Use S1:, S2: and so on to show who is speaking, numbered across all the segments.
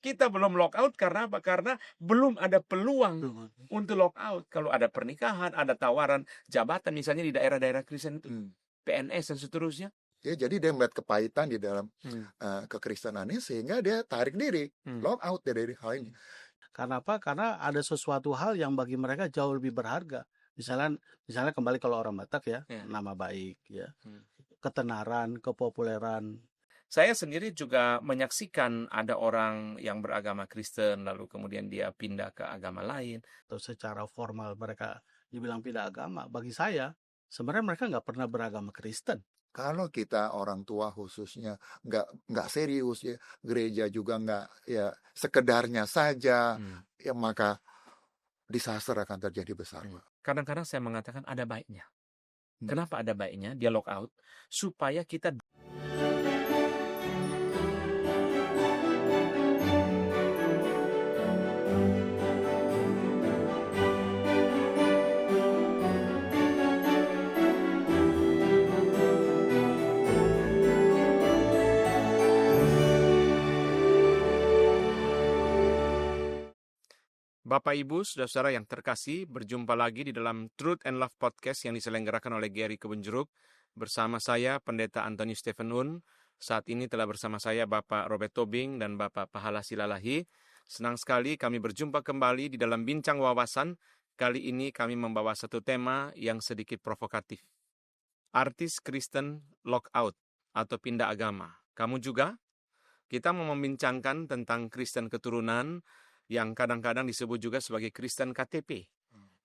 S1: Kita belum lock out karena apa? Karena belum ada peluang
S2: Belum.
S1: untuk lock out. Kalau ada pernikahan, ada tawaran jabatan misalnya di daerah-daerah Kristen itu, PNS dan seterusnya.
S3: Ya, jadi dia melihat kepahitan di dalam
S1: Hmm.
S3: kekristenannya sehingga dia tarik diri, lock out dari hal ini.
S2: Karena apa? Karena ada sesuatu hal yang bagi mereka jauh lebih berharga. Misalnya kembali kalau orang Batak ya, nama baik ya, ketenaran, kepopuleran.
S1: Saya sendiri juga menyaksikan ada orang yang beragama Kristen lalu kemudian dia pindah ke agama lain.
S2: Atau secara formal mereka dibilang pindah agama. Bagi saya, sebenarnya mereka nggak pernah beragama Kristen.
S3: Kalau kita orang tua khususnya nggak serius ya, gereja juga nggak ya sekedarnya saja, ya maka disaster akan terjadi besar.
S1: Kadang-kadang saya mengatakan ada baiknya. Kenapa ada baiknya dia lock out? Supaya kita Bapak Ibu, saudara-saudara yang terkasih, berjumpa lagi di dalam Truth and Love Podcast yang diselenggarakan oleh Gary Kebunjeruk. Bersama saya, Pendeta Antoni Stephen Un. Saat ini telah bersama saya Bapak Robert Tobing dan Bapak Pahala Silalahi. Senang sekali kami berjumpa kembali di dalam Bincang Wawasan. Kali ini kami membawa satu tema yang sedikit provokatif. Artis Kristen lock out atau pindah agama. Kamu juga? Kita mau membincangkan tentang Kristen keturunan yang kadang-kadang disebut juga sebagai Kristen KTP.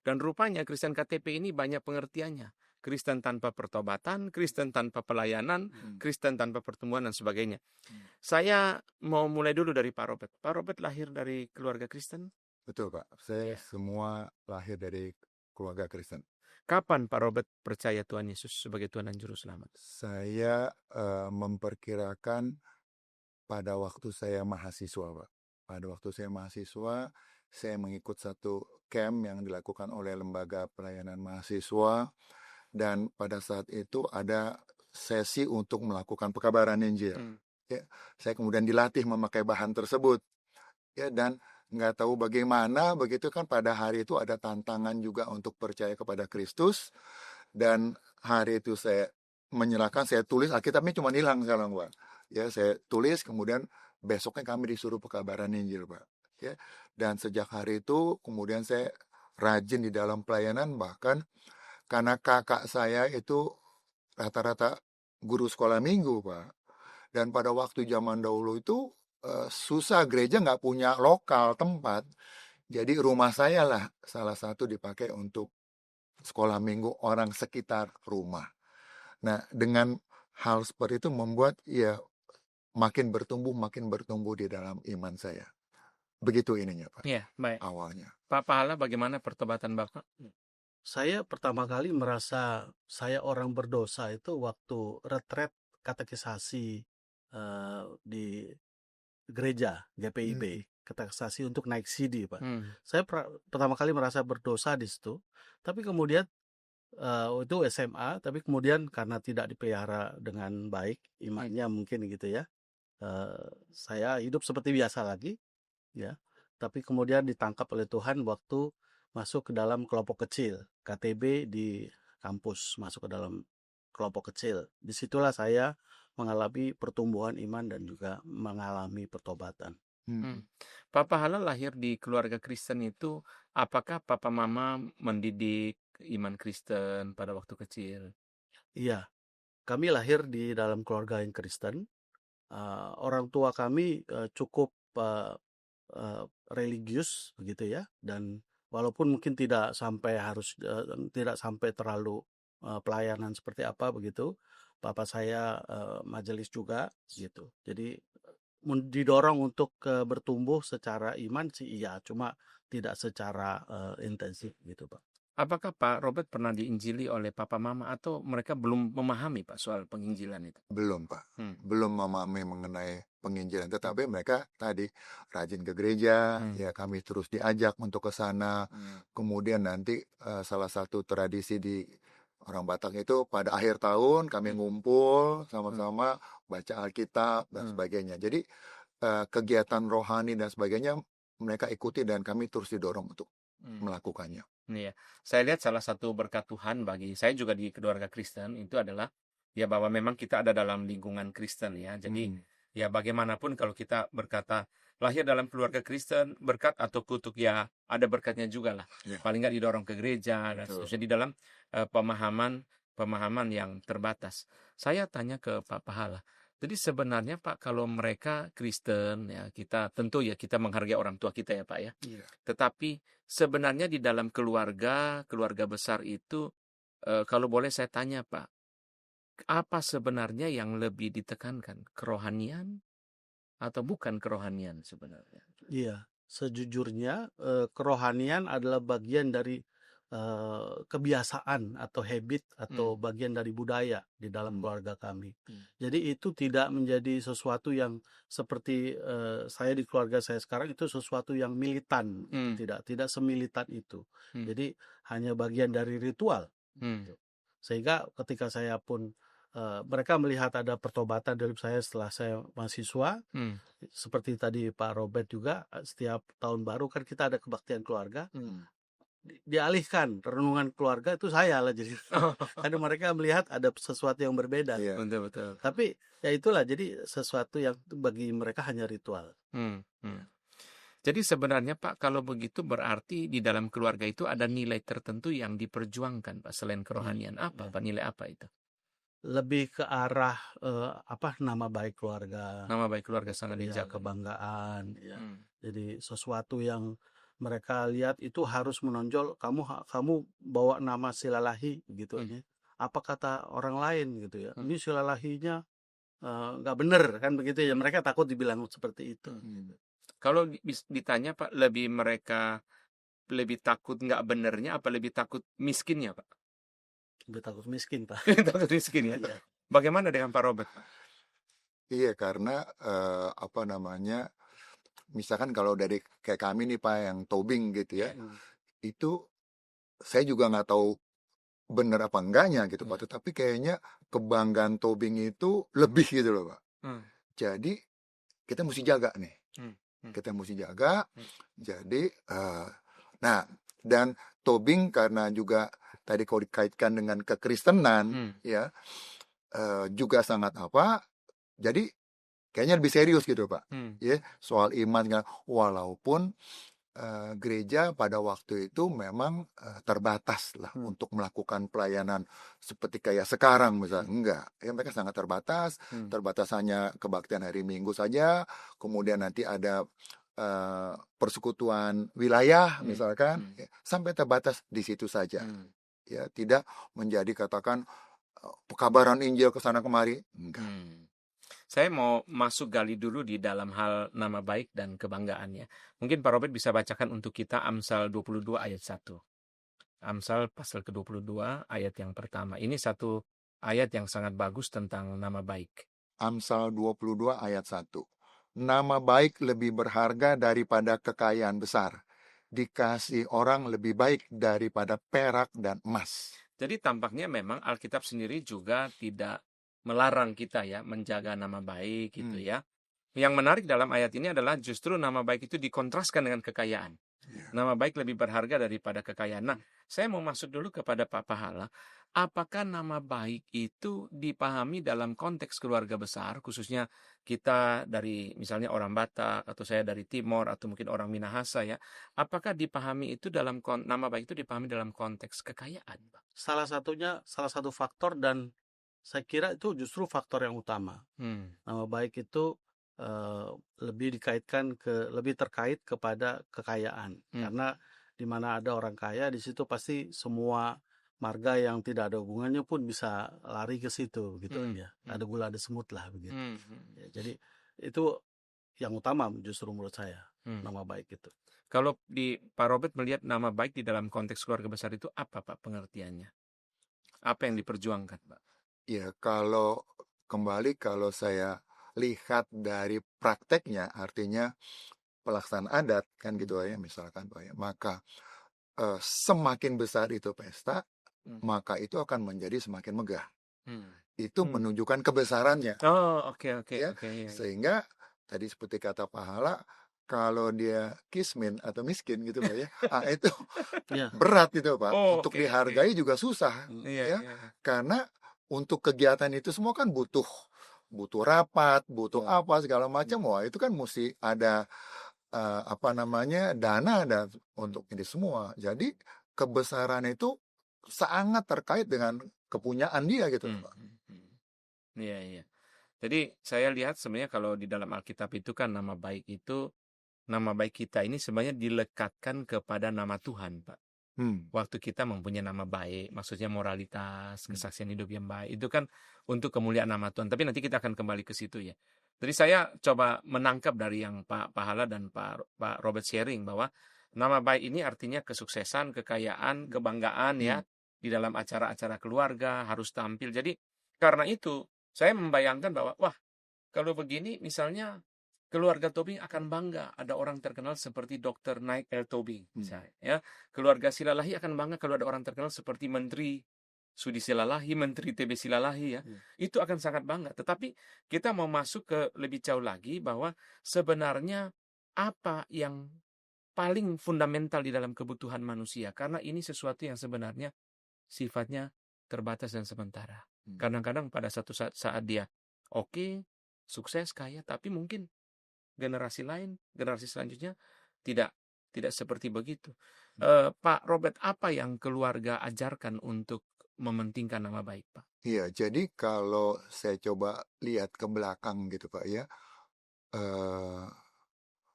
S1: Dan rupanya Kristen KTP ini banyak pengertiannya. Kristen tanpa pertobatan, Kristen tanpa pelayanan, Kristen tanpa pertemuan dan sebagainya. Saya mau mulai dulu dari Pak Robert. Pak Robert lahir dari keluarga Kristen?
S3: Betul Pak, saya semua lahir dari keluarga Kristen.
S1: Kapan Pak Robert percaya Tuhan Yesus sebagai Tuhan dan Juru Selamat?
S3: Saya memperkirakan pada waktu saya mahasiswa Pak. Pada waktu saya mahasiswa, saya mengikut satu camp yang dilakukan oleh Lembaga Pelayanan Mahasiswa, dan pada saat itu ada sesi untuk melakukan pekabaran Injil. Ya, saya kemudian dilatih memakai bahan tersebut. Ya, dan nggak tahu bagaimana, begitu kan pada hari itu ada tantangan juga untuk percaya kepada Kristus, dan hari itu saya menyerahkan, saya tulis, Alkitabnya cuma hilang sekarang Pak. Ya, saya tulis, kemudian besoknya kami disuruh pekabaran Injil Pak. Ya, dan sejak hari itu kemudian saya rajin di dalam pelayanan, bahkan karena kakak saya itu rata-rata guru sekolah minggu Pak. Dan pada waktu zaman dahulu itu susah, gereja nggak punya lokal tempat. Jadi rumah saya lah salah satu dipakai untuk sekolah minggu orang sekitar rumah. Nah, dengan hal seperti itu membuat ya makin bertumbuh di dalam iman saya. Begitu ininya Pak.
S1: Iya, baik.
S3: Awalnya.
S1: Pak Pahala, bagaimana pertobatan Bapak?
S2: Saya pertama kali merasa saya orang berdosa itu waktu retret katekisasi di gereja GPIB, katekisasi untuk naik CD Pak. Saya pertama kali merasa berdosa di situ, tapi kemudian itu SMA, tapi kemudian karena tidak dipelihara dengan baik imannya mungkin gitu ya, saya hidup seperti biasa lagi ya, tapi kemudian ditangkap oleh Tuhan waktu masuk ke dalam kelompok kecil KTB di kampus, masuk ke dalam kelompok kecil. Disitulah saya mengalami pertumbuhan iman dan juga mengalami pertobatan.
S1: Pak Pahala lahir di keluarga Kristen itu, apakah Papa Mama mendidik iman Kristen pada waktu kecil?
S2: Iya, kami lahir di dalam keluarga yang Kristen. Orang tua kami cukup religius begitu ya, dan walaupun mungkin tidak sampai terlalu pelayanan seperti apa begitu, papa saya majelis juga gitu. Jadi didorong untuk bertumbuh secara iman sih iya, cuma tidak secara intensif gitu Pak.
S1: Apakah Pak Robert pernah diinjili oleh Papa Mama atau mereka belum memahami Pak soal penginjilan itu?
S3: Belum Pak, belum memahami mengenai penginjilan, tetapi mereka tadi rajin ke gereja, ya kami terus diajak untuk ke sana. Kemudian nanti salah satu tradisi di orang Batak itu pada akhir tahun kami ngumpul sama-sama baca Alkitab dan sebagainya. Jadi kegiatan rohani dan sebagainya mereka ikuti dan kami terus didorong untuk melakukannya.
S1: Iya, saya lihat salah satu berkat Tuhan bagi saya juga di keluarga Kristen itu adalah ya bahwa memang kita ada dalam lingkungan Kristen ya. Jadi ya bagaimanapun kalau kita berkata lahir dalam keluarga Kristen, berkat atau kutuk ya ada berkatnya juga lah.
S3: Ya.
S1: Paling nggak didorong ke gereja dan
S3: Betul.
S1: seterusnya di dalam pemahaman yang terbatas. Saya tanya ke Pak Pahala. Jadi sebenarnya Pak kalau mereka Kristen ya kita tentu ya kita menghargai orang tua kita ya Pak ya.
S3: Iya.
S1: Tetapi sebenarnya di dalam keluarga besar itu kalau boleh saya tanya Pak, apa sebenarnya yang lebih ditekankan? Kerohanian atau bukan kerohanian sebenarnya?
S2: Iya, sejujurnya kerohanian adalah bagian dari kebiasaan atau habit atau bagian dari budaya di dalam keluarga kami. Jadi itu tidak menjadi sesuatu yang seperti saya di keluarga saya sekarang itu sesuatu yang militan, tidak semilitan itu. Jadi hanya bagian dari ritual. Gitu. Sehingga ketika saya pun mereka melihat ada pertobatan dari saya setelah saya mahasiswa, seperti tadi Pak Robert juga setiap tahun baru kan kita ada kebaktian keluarga. Dialihkan renungan keluarga itu saya lah jadi karena mereka melihat ada sesuatu yang berbeda.
S3: Iya.
S1: Betul.
S2: Tapi ya itulah jadi sesuatu yang bagi mereka hanya ritual.
S1: Jadi sebenarnya Pak kalau begitu berarti di dalam keluarga itu ada nilai tertentu yang diperjuangkan Pak selain kerohanian. Apa Pak nilai apa itu?
S2: Lebih ke arah nama baik keluarga.
S1: Nama baik keluarga sangat dijaga.
S2: Kebanggaan ya. Jadi sesuatu yang mereka lihat itu harus menonjol, kamu bawa nama Silalahi gitu aja. Apa kata orang lain gitu ya. Ini Silalahinya nggak bener kan begitu ya. Mereka takut dibilang seperti itu.
S1: Kalau ditanya Pak, mereka lebih takut nggak benernya apa lebih takut miskinnya Pak?
S2: Lebih takut miskin Pak.
S1: Takut miskin ya.
S2: Iya.
S1: Bagaimana dengan Pak Robert Pak?
S3: Iya, karena misalkan kalau dari kayak kami nih Pak yang tobing gitu ya, itu saya juga nggak tahu bener apa enggaknya gitu Pak, tetapi kayaknya kebanggaan tobing itu lebih gitu loh Pak. Jadi kita mesti jaga nih, kita mesti jaga. Jadi nah dan tobing karena juga tadi kalau dikaitkan dengan kekristenan ya juga sangat jadi kayaknya lebih serius gitu Pak. Ya, soal iman kan walaupun gereja pada waktu itu memang terbatas lah untuk melakukan pelayanan seperti kayak sekarang misalnya. Enggak, ya mereka sangat terbatas. Terbatas hanya kebaktian hari Minggu saja. Kemudian nanti ada persekutuan wilayah misalkan, ya, sampai terbatas di situ saja. Ya, tidak menjadi katakan pekabaran Injil ke sana kemari. Enggak.
S1: Saya mau masuk gali dulu di dalam hal nama baik dan kebanggaannya. Mungkin Pak Robert bisa bacakan untuk kita Amsal 22 ayat 1. Amsal pasal ke-22 ayat yang pertama. Ini satu ayat yang sangat bagus tentang nama baik.
S3: Amsal 22 ayat 1. Nama baik lebih berharga daripada kekayaan besar. Dikasih orang lebih baik daripada perak dan emas.
S1: Jadi tampaknya memang Alkitab sendiri juga tidak melarang kita ya menjaga nama baik gitu ya. Yang menarik dalam ayat ini adalah justru nama baik itu dikontraskan dengan kekayaan. Nama baik lebih berharga daripada kekayaan. Nah, saya mau masuk dulu kepada Pak Pahala. Apakah nama baik itu dipahami dalam konteks keluarga besar, khususnya kita dari misalnya orang Batak atau saya dari Timor atau mungkin orang Minahasa ya. Apakah dipahami itu dalam nama baik itu dipahami dalam konteks kekayaan, Pak?
S2: Salah satu faktor dan saya kira itu justru faktor yang utama. Nama baik itu lebih terkait kepada kekayaan. Karena di mana ada orang kaya, di situ pasti semua marga yang tidak ada hubungannya pun bisa lari ke situ gitu ya. Ada gula ada semut lah begitu. Ya, jadi itu yang utama justru menurut saya nama baik itu.
S1: Kalau di Pak Robert melihat nama baik di dalam konteks keluarga besar itu apa Pak pengertiannya? Apa yang diperjuangkan Pak?
S3: Ya, kalau saya lihat dari prakteknya, artinya pelaksanaan adat kan gitu ya, misalkan Pak ya, maka semakin besar itu pesta, maka itu akan menjadi semakin megah. Itu menunjukkan kebesarannya.
S1: Oh, oke.
S3: Ya,
S1: Iya.
S3: sehingga tadi seperti kata pahala, kalau dia kismin atau miskin gitu Pak ya, itu
S2: Ya.
S3: berat gitu Pak.
S1: Oh,
S3: Untuk
S1: oke,
S3: dihargai juga susah
S1: Iya,
S3: ya,
S1: iya.
S3: karena untuk kegiatan itu semua kan butuh rapat, butuh
S2: Ya.
S3: apa segala macam. Wah itu kan mesti ada dana dan untuk ini semua. Jadi kebesaran itu sangat terkait dengan kepunyaan dia gitu
S1: Hmm,
S3: Pak.
S1: hmm, hmm. Iya, iya. Jadi saya lihat sebenarnya kalau di dalam Alkitab itu kan nama baik kita ini sebenarnya dilekatkan kepada nama Tuhan, Pak.
S3: Hmm.
S1: Waktu kita mempunyai nama baik, maksudnya moralitas,
S3: Hmm.
S1: kesaksian hidup yang baik, itu kan untuk kemuliaan nama Tuhan. Tapi nanti kita akan kembali ke situ ya. Jadi saya coba menangkap dari yang Pak Pahala dan Pak Robert sharing bahwa nama baik ini artinya kesuksesan, kekayaan, kebanggaan ya di dalam acara-acara keluarga harus tampil. Jadi karena itu saya membayangkan bahwa wah kalau begini misalnya keluarga Tobing akan bangga ada orang terkenal seperti Dr. Naik L. Tobing misalnya ya. Keluarga Silalahi akan bangga kalau ada orang terkenal seperti Menteri Sudi Silalahi, Menteri TB Silalahi ya. Itu akan sangat bangga. Tetapi kita mau masuk ke lebih jauh lagi bahwa sebenarnya apa yang paling fundamental di dalam kebutuhan manusia, karena ini sesuatu yang sebenarnya sifatnya terbatas dan sementara. Kadang-kadang pada satu saat dia oke, sukses, kaya, tapi mungkin generasi lain, generasi selanjutnya tidak seperti begitu. Pak Robert, apa yang keluarga ajarkan untuk mementingkan nama baik, Pak?
S3: Iya, jadi kalau saya coba lihat ke belakang gitu Pak ya,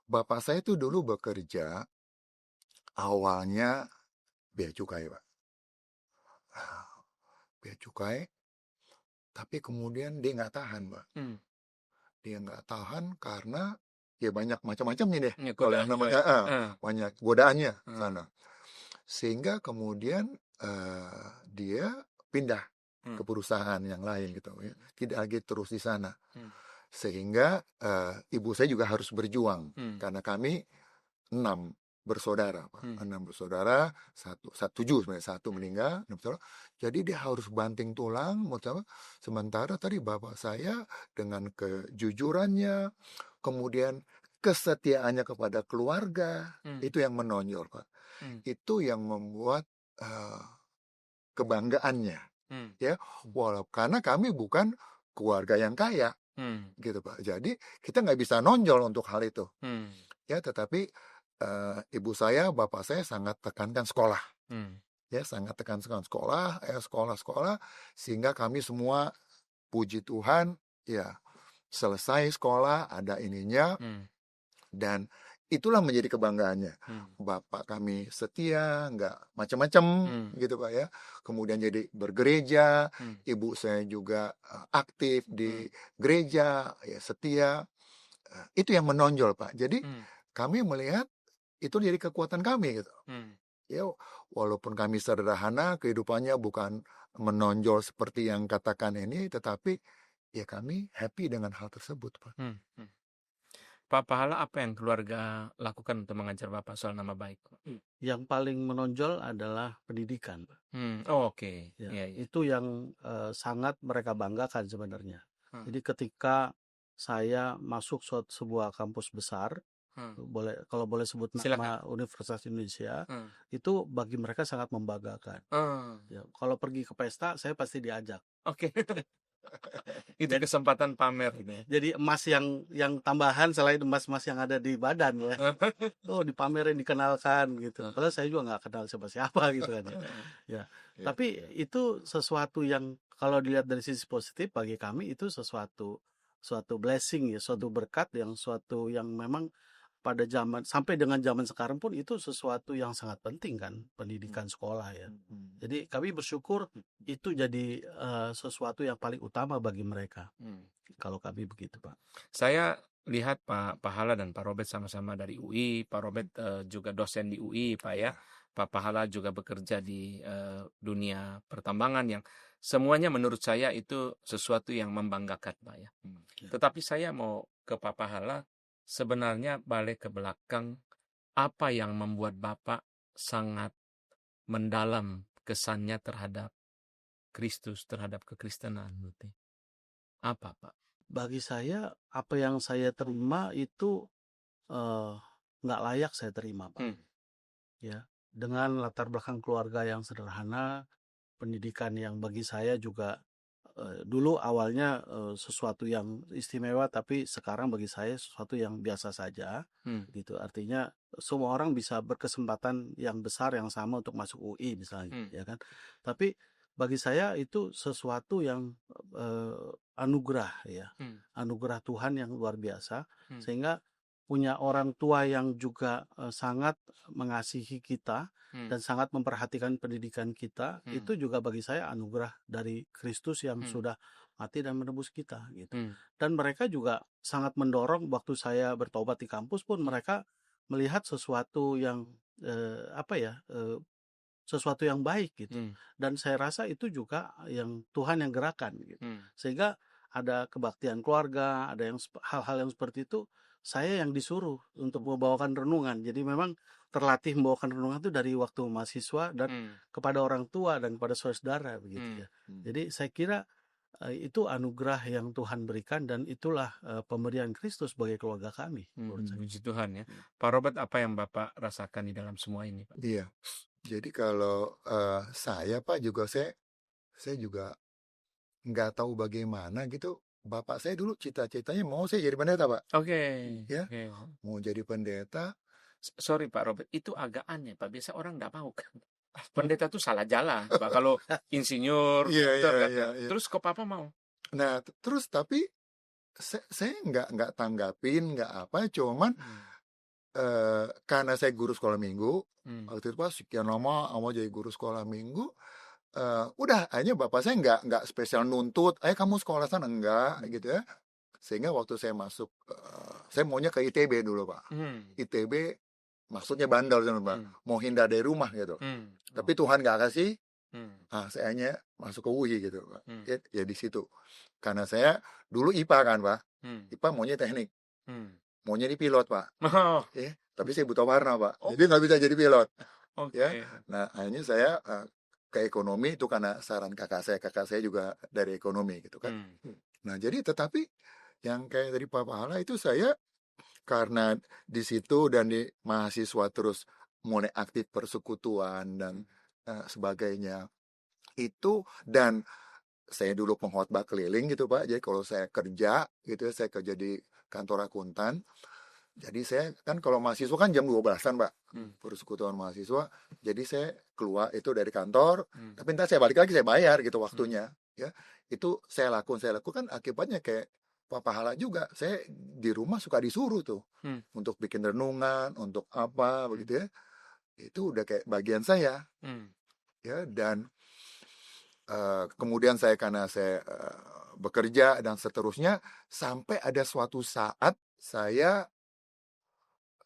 S3: bapak saya tuh dulu bekerja awalnya bea cukai Pak. Bea cukai, tapi kemudian dia nggak tahan Pak. Dia nggak tahan karena ya banyak macam-macamnya deh.
S1: Ya,
S3: Kalau yang namanya banyak godaannya sana. Sehingga kemudian dia pindah ke perusahaan yang lain gitu ya. Tidak lagi terus di sana. Sehingga ibu saya juga harus berjuang karena kami 6 bersaudara Pak. 6 bersaudara, tujuh sebenarnya, satu meninggal, 6 bersaudara. Jadi dia harus banting tulang, sementara tadi bapak saya dengan kejujurannya, kemudian kesetiaannya kepada keluarga, itu yang menonjol Pak. Itu yang membuat kebanggaannya, ya, walaupun karena kami bukan keluarga yang kaya, gitu Pak. Jadi kita nggak bisa nonjol untuk hal itu, ya. Tetapi ibu saya, bapak saya sangat tekankan sekolah, ya, sangat tekankan sekolah, sekolah, sehingga kami semua, puji Tuhan, ya, selesai sekolah, ada ininya, dan itulah menjadi kebanggaannya. Bapak kami setia, nggak macam-macam, gitu Pak ya. Kemudian jadi bergereja, ibu saya juga aktif di gereja, ya, setia. Itu yang menonjol Pak. Jadi kami melihat itu jadi kekuatan kami gitu. Ya, walaupun kami sederhana, kehidupannya bukan menonjol seperti yang katakan ini, tetapi ya kami happy dengan hal tersebut Pak.
S1: Pak Pahala, apa yang keluarga lakukan untuk mengajar Bapak soal nama baik?
S2: Yang paling menonjol adalah pendidikan, Pak.
S1: Oke.
S2: Ya,
S1: Iya.
S2: itu yang sangat mereka banggakan sebenarnya. Jadi ketika saya masuk sebuah kampus besar, kalau boleh sebut nama Universitas Indonesia, itu bagi mereka sangat membanggakan. Ya, kalau pergi ke pesta, saya pasti diajak.
S1: Oke. Itu kesempatan pamer gitu ya.
S2: Jadi emas yang tambahan selain emas-emas yang ada di badan ya. Dipamerin, dikenalkan gitu. Padahal saya juga nggak kenal siapa-siapa gitu kan ya. Ya. Tapi itu sesuatu yang kalau dilihat dari sisi positif bagi kami itu suatu blessing ya, suatu berkat suatu yang memang pada sampai dengan zaman sekarang pun itu sesuatu yang sangat penting kan, pendidikan sekolah ya. Jadi kami bersyukur itu jadi sesuatu yang paling utama bagi mereka. Kalau kami begitu Pak.
S1: Saya lihat Pak Pahala dan Pak Robert sama-sama dari UI. Pak Robert juga dosen di UI Pak ya. Pak Pahala juga bekerja di dunia pertambangan yang semuanya menurut saya itu sesuatu yang membanggakan Pak ya. Tetapi saya mau ke Pak Pahala, sebenarnya balik ke belakang, apa yang membuat Bapak sangat mendalam kesannya terhadap Kristus, terhadap kekristenan? Apa Pak?
S2: bagi saya apa yang saya terima itu nggak layak saya terima, Pak. Ya, dengan latar belakang keluarga yang sederhana, pendidikan yang bagi saya juga dulu awalnya sesuatu yang istimewa, tapi sekarang bagi saya sesuatu yang biasa saja, gitu. Artinya semua orang bisa berkesempatan yang besar yang sama untuk masuk UI misalnya, ya kan. Tapi bagi saya itu sesuatu yang anugerah ya, anugerah Tuhan yang luar biasa, sehingga punya orang tua yang juga sangat mengasihi kita dan sangat memperhatikan pendidikan kita, itu juga bagi saya anugerah dari Kristus yang sudah mati dan menebus kita gitu. Dan mereka juga sangat mendorong waktu saya bertobat di kampus pun mereka melihat sesuatu yang sesuatu yang baik gitu. Dan saya rasa itu juga yang Tuhan yang gerakan gitu. Sehingga ada kebaktian keluarga, ada yang hal-hal yang seperti itu, saya yang disuruh untuk membawakan renungan. Jadi memang terlatih membawakan renungan itu dari waktu mahasiswa dan kepada orang tua dan kepada saudara begitu ya. Jadi saya kira itu anugerah yang Tuhan berikan dan itulah pemberian Kristus bagi keluarga kami.
S1: Puji Tuhan ya. Pak Robert, apa yang Bapak rasakan di dalam semua ini, Pak?
S3: Iya. Jadi kalau saya Pak juga saya juga nggak tahu bagaimana gitu. Bapak saya dulu cita-citanya mau saya jadi pendeta, Pak.
S1: Oke.
S3: Ya, mau jadi pendeta.
S1: Sorry Pak Robert, itu agak aneh Pak. Biasa orang nggak mau kan. Pendeta tuh salah jalan Pak. Kalau insinyur, dokter,
S3: Iya.
S1: terus kok Papa mau?
S3: Nah, terus tapi saya nggak tanggapin, nggak apa, cuman karena saya guru sekolah minggu, waktu itu Pak sekian lama mau jadi guru sekolah minggu, udah akhirnya bapak saya nggak spesial nuntut, ayo kamu sekolah sana, enggak gitu ya. Sehingga waktu saya masuk, saya maunya ke ITB dulu Pak. ITB maksudnya bandel Pak, mau hindar dari rumah gitu. Tapi Tuhan nggak kasih, saya hanya masuk ke UI gitu Pak. Ya di situ. Karena saya dulu IPA kan Pak, IPA maunya teknik, maunya di pilot Pak. Tapi saya buta warna Pak, jadi nggak bisa jadi pilot. Ya, nah akhirnya saya ke ekonomi itu karena saran kakak saya juga dari ekonomi gitu kan. Nah jadi tetapi yang kayak dari Pak Pahala itu saya karena di situ dan di mahasiswa terus mulai aktif persekutuan dan sebagainya itu, dan saya dulu pengkhotbah keliling gitu Pak. Jadi kalau saya kerja gitu, saya kerja di kantor akuntan. Jadi saya kan kalau mahasiswa kan jam 12-an Pak, persekutuan mahasiswa. Jadi saya keluar itu dari kantor, tapi ntar saya balik lagi saya bayar gitu waktunya. Ya, itu saya lakukan akibatnya kayak Pak Pahala juga. Saya di rumah suka disuruh tuh untuk bikin renungan, untuk apa begitu ya. Itu udah kayak bagian saya. Ya, dan kemudian karena saya bekerja dan seterusnya, sampai ada suatu saat saya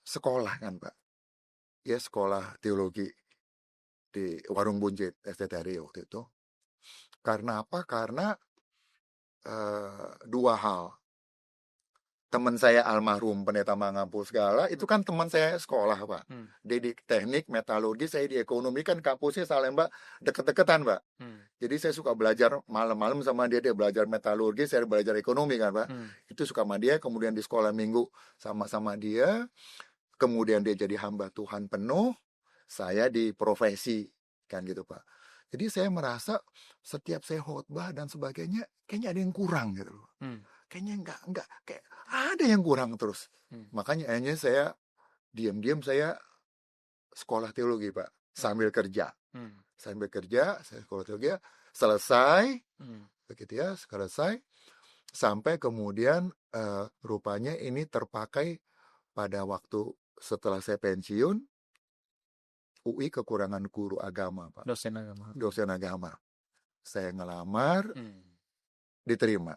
S3: sekolah kan Pak, ya sekolah teologi di Warung Buncit STTRI waktu itu. Karena apa? Karena dua hal. Teman saya almarhum pendeta Mangapu segala itu kan teman saya sekolah Pak. Dia di teknik metalurgi, saya di ekonomi, kan kampusnya Salemba deket-deketan Pak. Jadi saya suka belajar malam-malam sama dia belajar metalurgi, saya belajar ekonomi kan Pak. Itu suka sama dia, kemudian di sekolah minggu sama-sama dia. Kemudian dia jadi hamba Tuhan penuh, saya di profesi kan gitu Pak. Jadi saya merasa setiap saya khotbah dan sebagainya kayaknya ada yang kurang gitu loh. Kayaknya enggak kayak ada yang kurang terus. Makanya akhirnya saya diam-diam saya sekolah teologi Pak, sambil kerja. Sambil kerja, saya sekolah teologi, selesai begitu ya, selesai sampai kemudian rupanya ini terpakai pada waktu setelah saya pensiun, UI kekurangan guru agama Pak. Dosen agama. Saya ngelamar, diterima.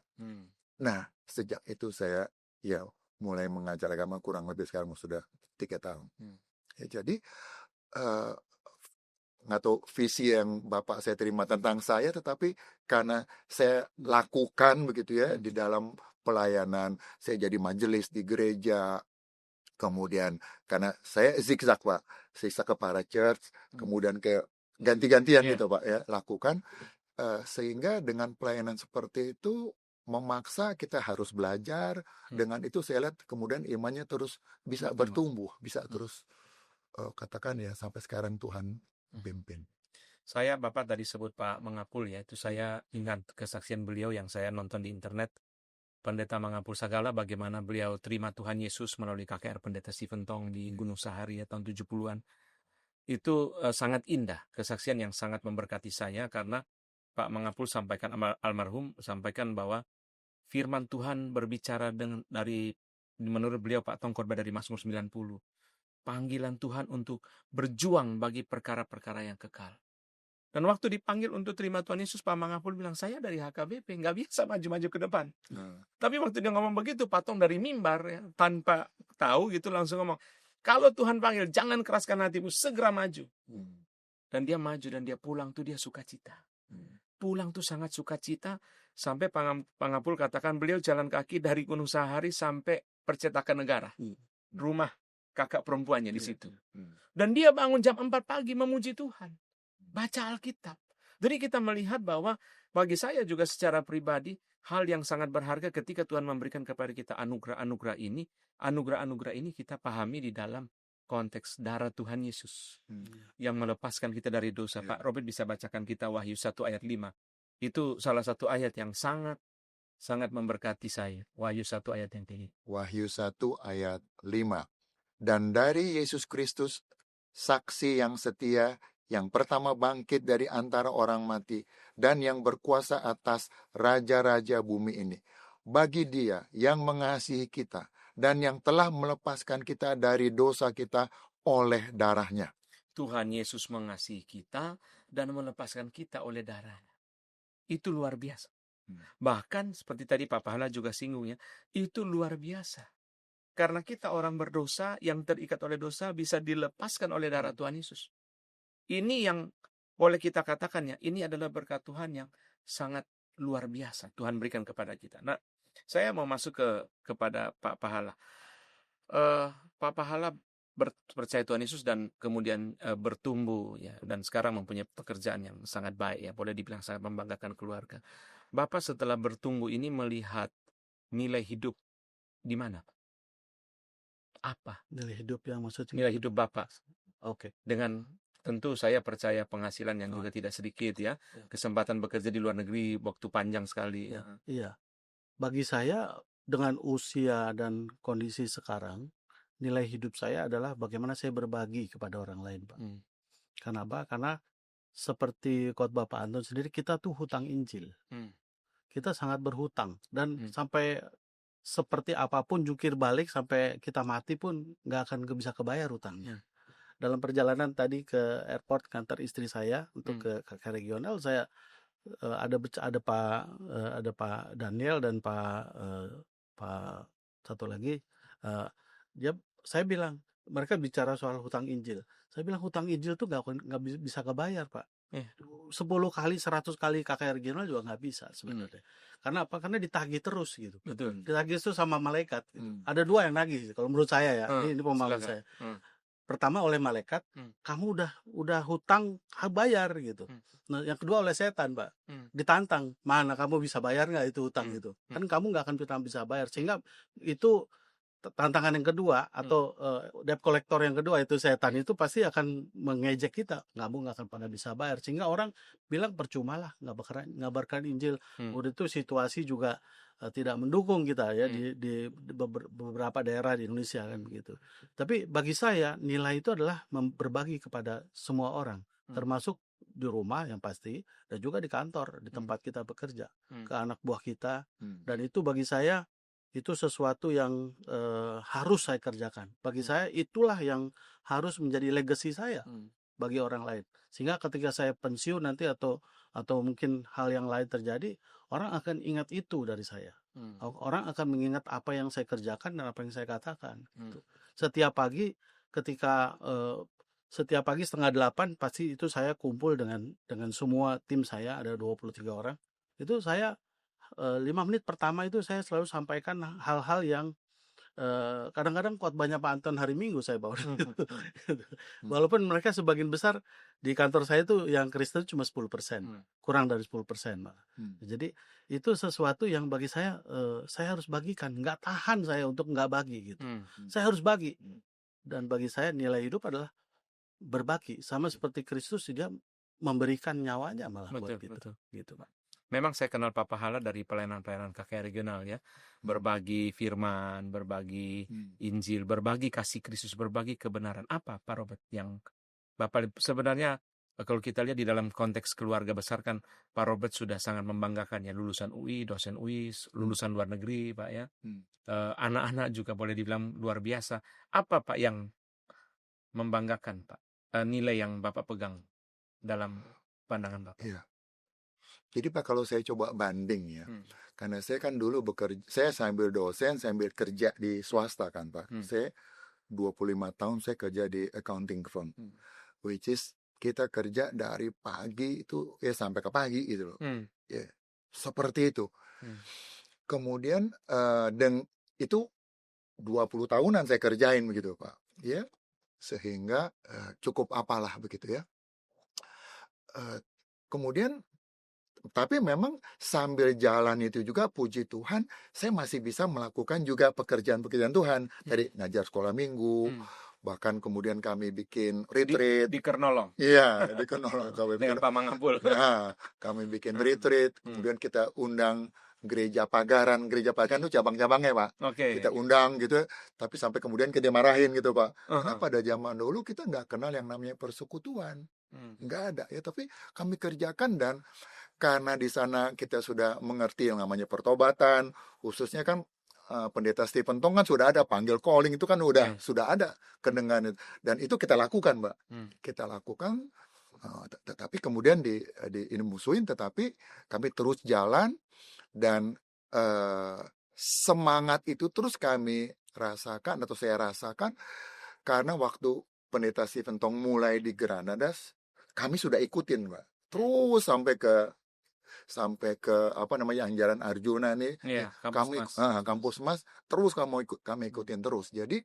S3: Nah, sejak itu saya ya mulai mengajar agama kurang lebih sekarang sudah 3 tahun. Ya, jadi nggak tahu visi yang Bapak saya terima tentang saya, tetapi karena saya lakukan begitu ya di dalam pelayanan, saya jadi majelis di gereja. Kemudian karena saya zigzag Pak, zigzag ke para church, kemudian ke ganti-gantian gitu Pak ya, lakukan sehingga dengan pelayanan seperti itu memaksa kita harus belajar. Dengan itu saya lihat kemudian imannya terus bisa bertumbuh, bisa terus katakan ya sampai sekarang Tuhan pimpin.
S1: Saya Bapak tadi sebut Pak Mangapul ya, itu saya ingat kesaksian beliau yang saya nonton di internet. Pendeta Mangapul Sagala, bagaimana beliau terima Tuhan Yesus melalui KKR Pendeta Stephen Tong di Gunung Sahari ya, tahun 70-an. Itu sangat indah, kesaksian yang sangat memberkati saya, karena Pak Mangapul sampaikan, almarhum sampaikan bahwa firman Tuhan berbicara menurut beliau Pak Tong Khotbah dari Mazmur 90. Panggilan Tuhan untuk berjuang bagi perkara-perkara yang kekal. Dan waktu dipanggil untuk terima Tuhan Yesus, Pak Mangapul bilang, saya dari HKBP, nggak bisa maju-maju ke depan. Tapi waktu dia ngomong begitu, Pak Tong dari mimbar, ya, tanpa tahu gitu langsung ngomong, kalau Tuhan panggil, jangan keraskan hatimu, segera maju. Dan dia maju, dan dia pulang tuh dia sukacita. Pulang tuh sangat sukacita, sampai Pak Mangapul katakan beliau jalan kaki dari Gunung Sahari sampai Percetakan Negara. Rumah kakak perempuannya di situ. Dan dia bangun jam 4 pagi memuji Tuhan. Baca Alkitab. Jadi kita melihat bahwa bagi saya juga secara pribadi, hal yang sangat berharga ketika Tuhan memberikan kepada kita anugerah-anugerah ini. Anugerah-anugerah ini kita pahami di dalam konteks darah Tuhan Yesus yang melepaskan kita dari dosa. Pak Robert bisa bacakan kita Wahyu 1 ayat 5. Itu salah satu ayat yang sangat memberkati saya. Wahyu 1 ayat yang tinggi.
S3: Wahyu 1 ayat 5. Dan dari Yesus Kristus, saksi yang setia, yang pertama bangkit dari antara orang mati, dan yang berkuasa atas raja-raja bumi ini. Bagi Dia yang mengasihi kita, dan yang telah melepaskan kita dari dosa kita oleh darahnya.
S1: Tuhan Yesus mengasihi kita dan melepaskan kita oleh darahnya. Itu luar biasa. Bahkan seperti tadi Pak Pahala juga singgungnya, itu luar biasa. Karena kita orang berdosa yang terikat oleh dosa bisa dilepaskan oleh darah Tuhan Yesus. Ini yang boleh kita katakan ya, ini adalah berkat Tuhan yang sangat luar biasa Tuhan berikan kepada kita. Nah, saya mau masuk kepada Pak Pahala. Pak Pahala percaya Tuhan Yesus dan kemudian bertumbuh ya, dan sekarang mempunyai pekerjaan yang sangat baik ya, boleh dibilang sangat membanggakan keluarga. Bapak setelah bertumbuh ini melihat nilai hidup di mana? Apa
S2: Nilai hidup yang maksudnya?
S1: nilai hidup Bapak?
S2: Oke.
S1: Dengan tentu saya percaya penghasilan yang juga tidak sedikit ya, kesempatan bekerja di luar negeri waktu panjang sekali.
S2: Iya. Bagi saya dengan usia dan kondisi sekarang, nilai hidup saya adalah bagaimana saya berbagi kepada orang lain, Pak. Kenapa? Karena seperti khotbah Pak Anton sendiri, kita tuh hutang Injil. Kita sangat berhutang, dan sampai seperti apapun jungkir balik sampai kita mati pun nggak akan bisa kebayar hutangnya. Dalam perjalanan tadi ke airport kantor istri saya untuk ke regional, saya ada Pak Daniel dan Pak satu lagi, saya bilang, mereka bicara soal hutang Injil. Saya bilang hutang Injil tuh nggak bisa kebayar, Pak. 10 kali 100 kali KKR regional juga nggak bisa sebenarnya. Karena apa? Karena ditagih terus gitu.
S1: Betul.
S2: Ditagih itu sama malaikat. Ada dua yang nagih kalau menurut saya ya. Ini pemahaman saya. Pertama oleh malaikat, kamu udah hutang bayar gitu. Nah, yang kedua oleh setan, Pak. Ditantang, mana kamu bisa bayar nggak itu hutang itu? Kan kamu nggak akan bisa bayar. Sehingga itu tantangan yang kedua, atau debt collector yang kedua, itu setan itu pasti akan mengejek kita. Kamu nggak akan pernah bisa bayar. Sehingga orang bilang percumalah ngabarkan Injil. Udah itu situasi juga tidak mendukung kita ya di beberapa daerah di Indonesia kan begitu. Tapi bagi saya nilai itu adalah berbagi kepada semua orang, termasuk di rumah yang pasti, dan juga di kantor, di tempat kita bekerja, ke anak buah kita. Dan itu bagi saya itu sesuatu yang harus saya kerjakan. Bagi saya itulah yang harus menjadi legacy saya bagi orang lain. Sehingga ketika saya pensiun nanti atau mungkin hal yang lain terjadi, orang akan ingat itu dari saya. Orang akan mengingat apa yang saya kerjakan dan apa yang saya katakan. Setiap pagi ketika setiap pagi 7:30 pasti itu saya kumpul dengan semua tim saya, ada 23 orang. Itu saya 5 menit pertama itu saya selalu sampaikan hal-hal yang kadang-kadang khotbahnya Pak Anton hari Minggu saya bawa.
S3: Hmm.
S2: Walaupun mereka sebagian besar di kantor saya itu yang Kristen cuma 10%, kurang dari 10% malah.
S3: Hmm.
S2: Jadi itu sesuatu yang bagi saya harus bagikan, nggak tahan saya untuk nggak bagi gitu. Saya harus bagi. Dan bagi saya nilai hidup adalah berbagi, sama seperti Kristus, dia memberikan nyawanya malah buat kita.
S1: Betul.
S2: Gitu, Pak.
S1: Memang saya kenal Papa Hala dari pelayanan-pelayanan KKR regional ya. Berbagi firman, berbagi Injil, berbagi kasih Kristus, berbagi kebenaran. Apa Pak Robert yang Bapak sebenarnya kalau kita lihat di dalam konteks keluarga besar kan Pak Robert sudah sangat membanggakan ya, lulusan UI, dosen UI, lulusan luar negeri Pak ya. Anak-anak juga boleh dibilang luar biasa. Apa Pak yang membanggakan Pak? Nilai yang Bapak pegang dalam pandangan Bapak?
S3: Iya. Jadi Pak, kalau saya coba banding ya, karena saya kan dulu bekerja, saya sambil dosen, sambil kerja di swasta kan Pak. Saya 25 tahun saya kerja di accounting firm, which is kita kerja dari pagi itu ya sampai ke pagi gitu loh. Ya, seperti itu. Kemudian dan itu 20 tahunan saya kerjain begitu Pak. Ya, sehingga cukup apalah begitu ya. Kemudian tapi memang sambil jalan itu juga puji Tuhan, saya masih bisa melakukan juga pekerjaan-pekerjaan Tuhan. Tadi ngajar sekolah minggu, bahkan kemudian kami bikin retreat
S1: di Kernolong.
S3: Iya, di Kernolong
S1: dengan Pak Mangapul.
S3: Nah, kami bikin retreat, kemudian kita undang gereja Pagaran itu cabang-cabangnya Pak. Kita undang gitu, tapi sampai kemudian kita marahin gitu Pak. Karena pada zaman dulu kita nggak kenal yang namanya persekutuan, nggak ada ya. Tapi kami kerjakan, dan karena di sana kita sudah mengerti yang namanya pertobatan, khususnya kan Pendeta Stephen Tong kan sudah ada panggil calling, itu kan sudah ada kedengaran, dan itu kita lakukan Mbak. Kita lakukan, tetapi kemudian ini musuhin, tetapi kami terus jalan, dan semangat itu terus kami rasakan, atau saya rasakan, karena waktu Pendeta Stephen Tong mulai di Granadas, kami sudah ikutin Mbak, terus sampai ke apa namanya Jalan Arjuna nih, Kampus Mas, terus kami ikutin terus. Jadi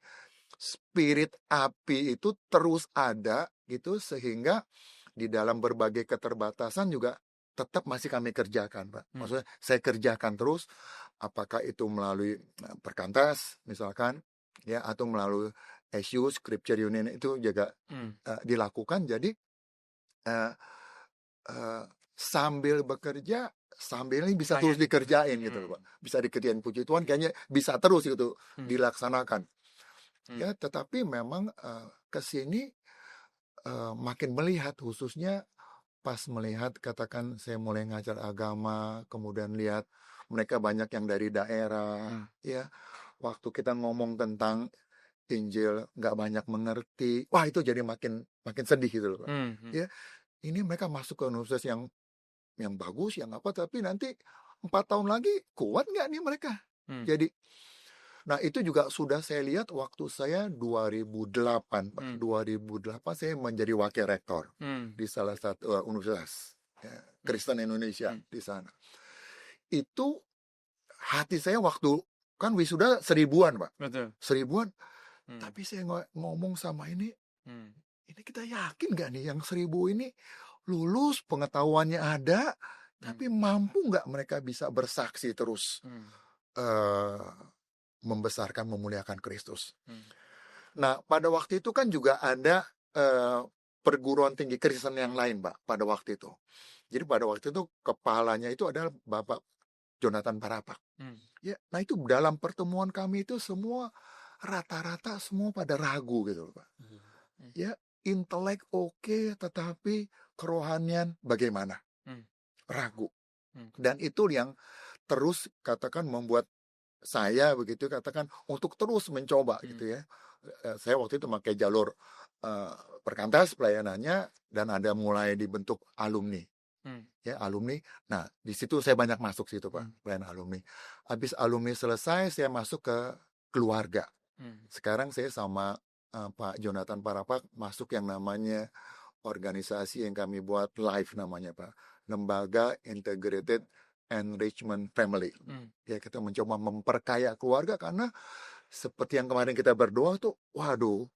S3: spirit api itu terus ada gitu, sehingga di dalam berbagai keterbatasan juga tetap masih kami kerjakan Pak. Maksudnya saya kerjakan terus, apakah itu melalui perkantas misalkan ya, atau melalui SU Scripture Union, itu juga dilakukan. Jadi sambil bekerja, sambil ini bisa terus dikerjain gitu Pak. Bisa dikerjain, puji Tuhan, kayaknya bisa terus gitu dilaksanakan. Ya, tetapi memang kesini makin melihat, khususnya pas melihat, katakan saya mulai ngajar agama, kemudian lihat mereka banyak yang dari daerah, ya. Waktu kita ngomong tentang Injil nggak banyak mengerti, wah itu jadi makin sedih gitu loh Pak. Ya, ini mereka masuk ke universitas yang bagus, yang apa, tapi nanti 4 tahun lagi kuat nggak nih mereka? Jadi, nah itu juga sudah saya lihat waktu saya 2008 Pak. 2008 saya menjadi wakil rektor di salah satu universitas Kristen Indonesia di sana. Itu hati saya waktu kan wisuda 1000-an Pak.
S1: Betul.
S3: 1000-an. Tapi saya ngomong sama ini kita yakin gak nih yang 1000 ini lulus, pengetahuannya ada, tapi mampu gak mereka bisa bersaksi terus membesarkan, memuliakan Kristus. Nah, pada waktu itu kan juga ada perguruan tinggi Kristen yang lain Pak, pada waktu itu. Jadi pada waktu itu kepalanya itu adalah Bapak Jonathan Parapak. Ya, nah itu dalam pertemuan kami itu semua rata-rata semua pada ragu gitu Pak. Ya, intelek oke, tetapi kerohanian bagaimana? Ragu. Dan itu yang terus katakan membuat saya begitu katakan untuk terus mencoba gitu ya. Saya waktu itu pakai jalur perkantas pelayanannya, dan ada mulai dibentuk alumni. Ya, alumni. Nah, di situ saya banyak masuk situ Pak, pelayanan alumni. Habis alumni selesai, saya masuk ke keluarga. Sekarang saya sama Pak Jonathan Parapak masuk yang namanya organisasi yang kami buat live namanya Pak, Lembaga Integrated Enrichment Family. Ya, kita mencoba memperkaya keluarga, karena seperti yang kemarin kita berdoa tuh, waduh,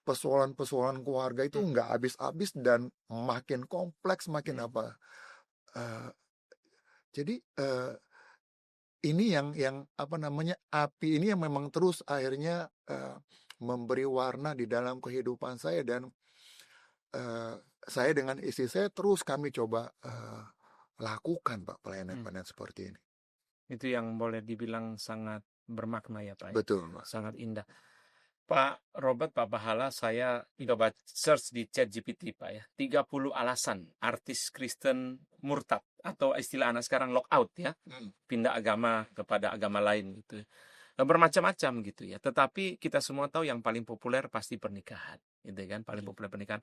S3: persoalan-persoalan keluarga itu nggak habis-habis dan makin kompleks, makin apa. Eh, jadi ini yang apa namanya, api ini yang memang terus akhirnya memberi warna di dalam kehidupan saya, dan saya dengan istri saya terus kami coba lakukan, Pak, pelayanan-pelayanan seperti ini.
S1: Itu yang boleh dibilang sangat bermakna ya Pak ya.
S3: Betul, Pak.
S1: Sangat indah. Pak Robert, Pak Pahala, saya coba search di ChatGPT Pak ya. 30 alasan artis Kristen murtad, atau istilah anak sekarang lockout ya. Pindah agama kepada agama lain gitu. Bermacam-macam gitu ya. Tetapi kita semua tahu yang paling populer pasti pernikahan, gitu kan? Paling populer pernikahan.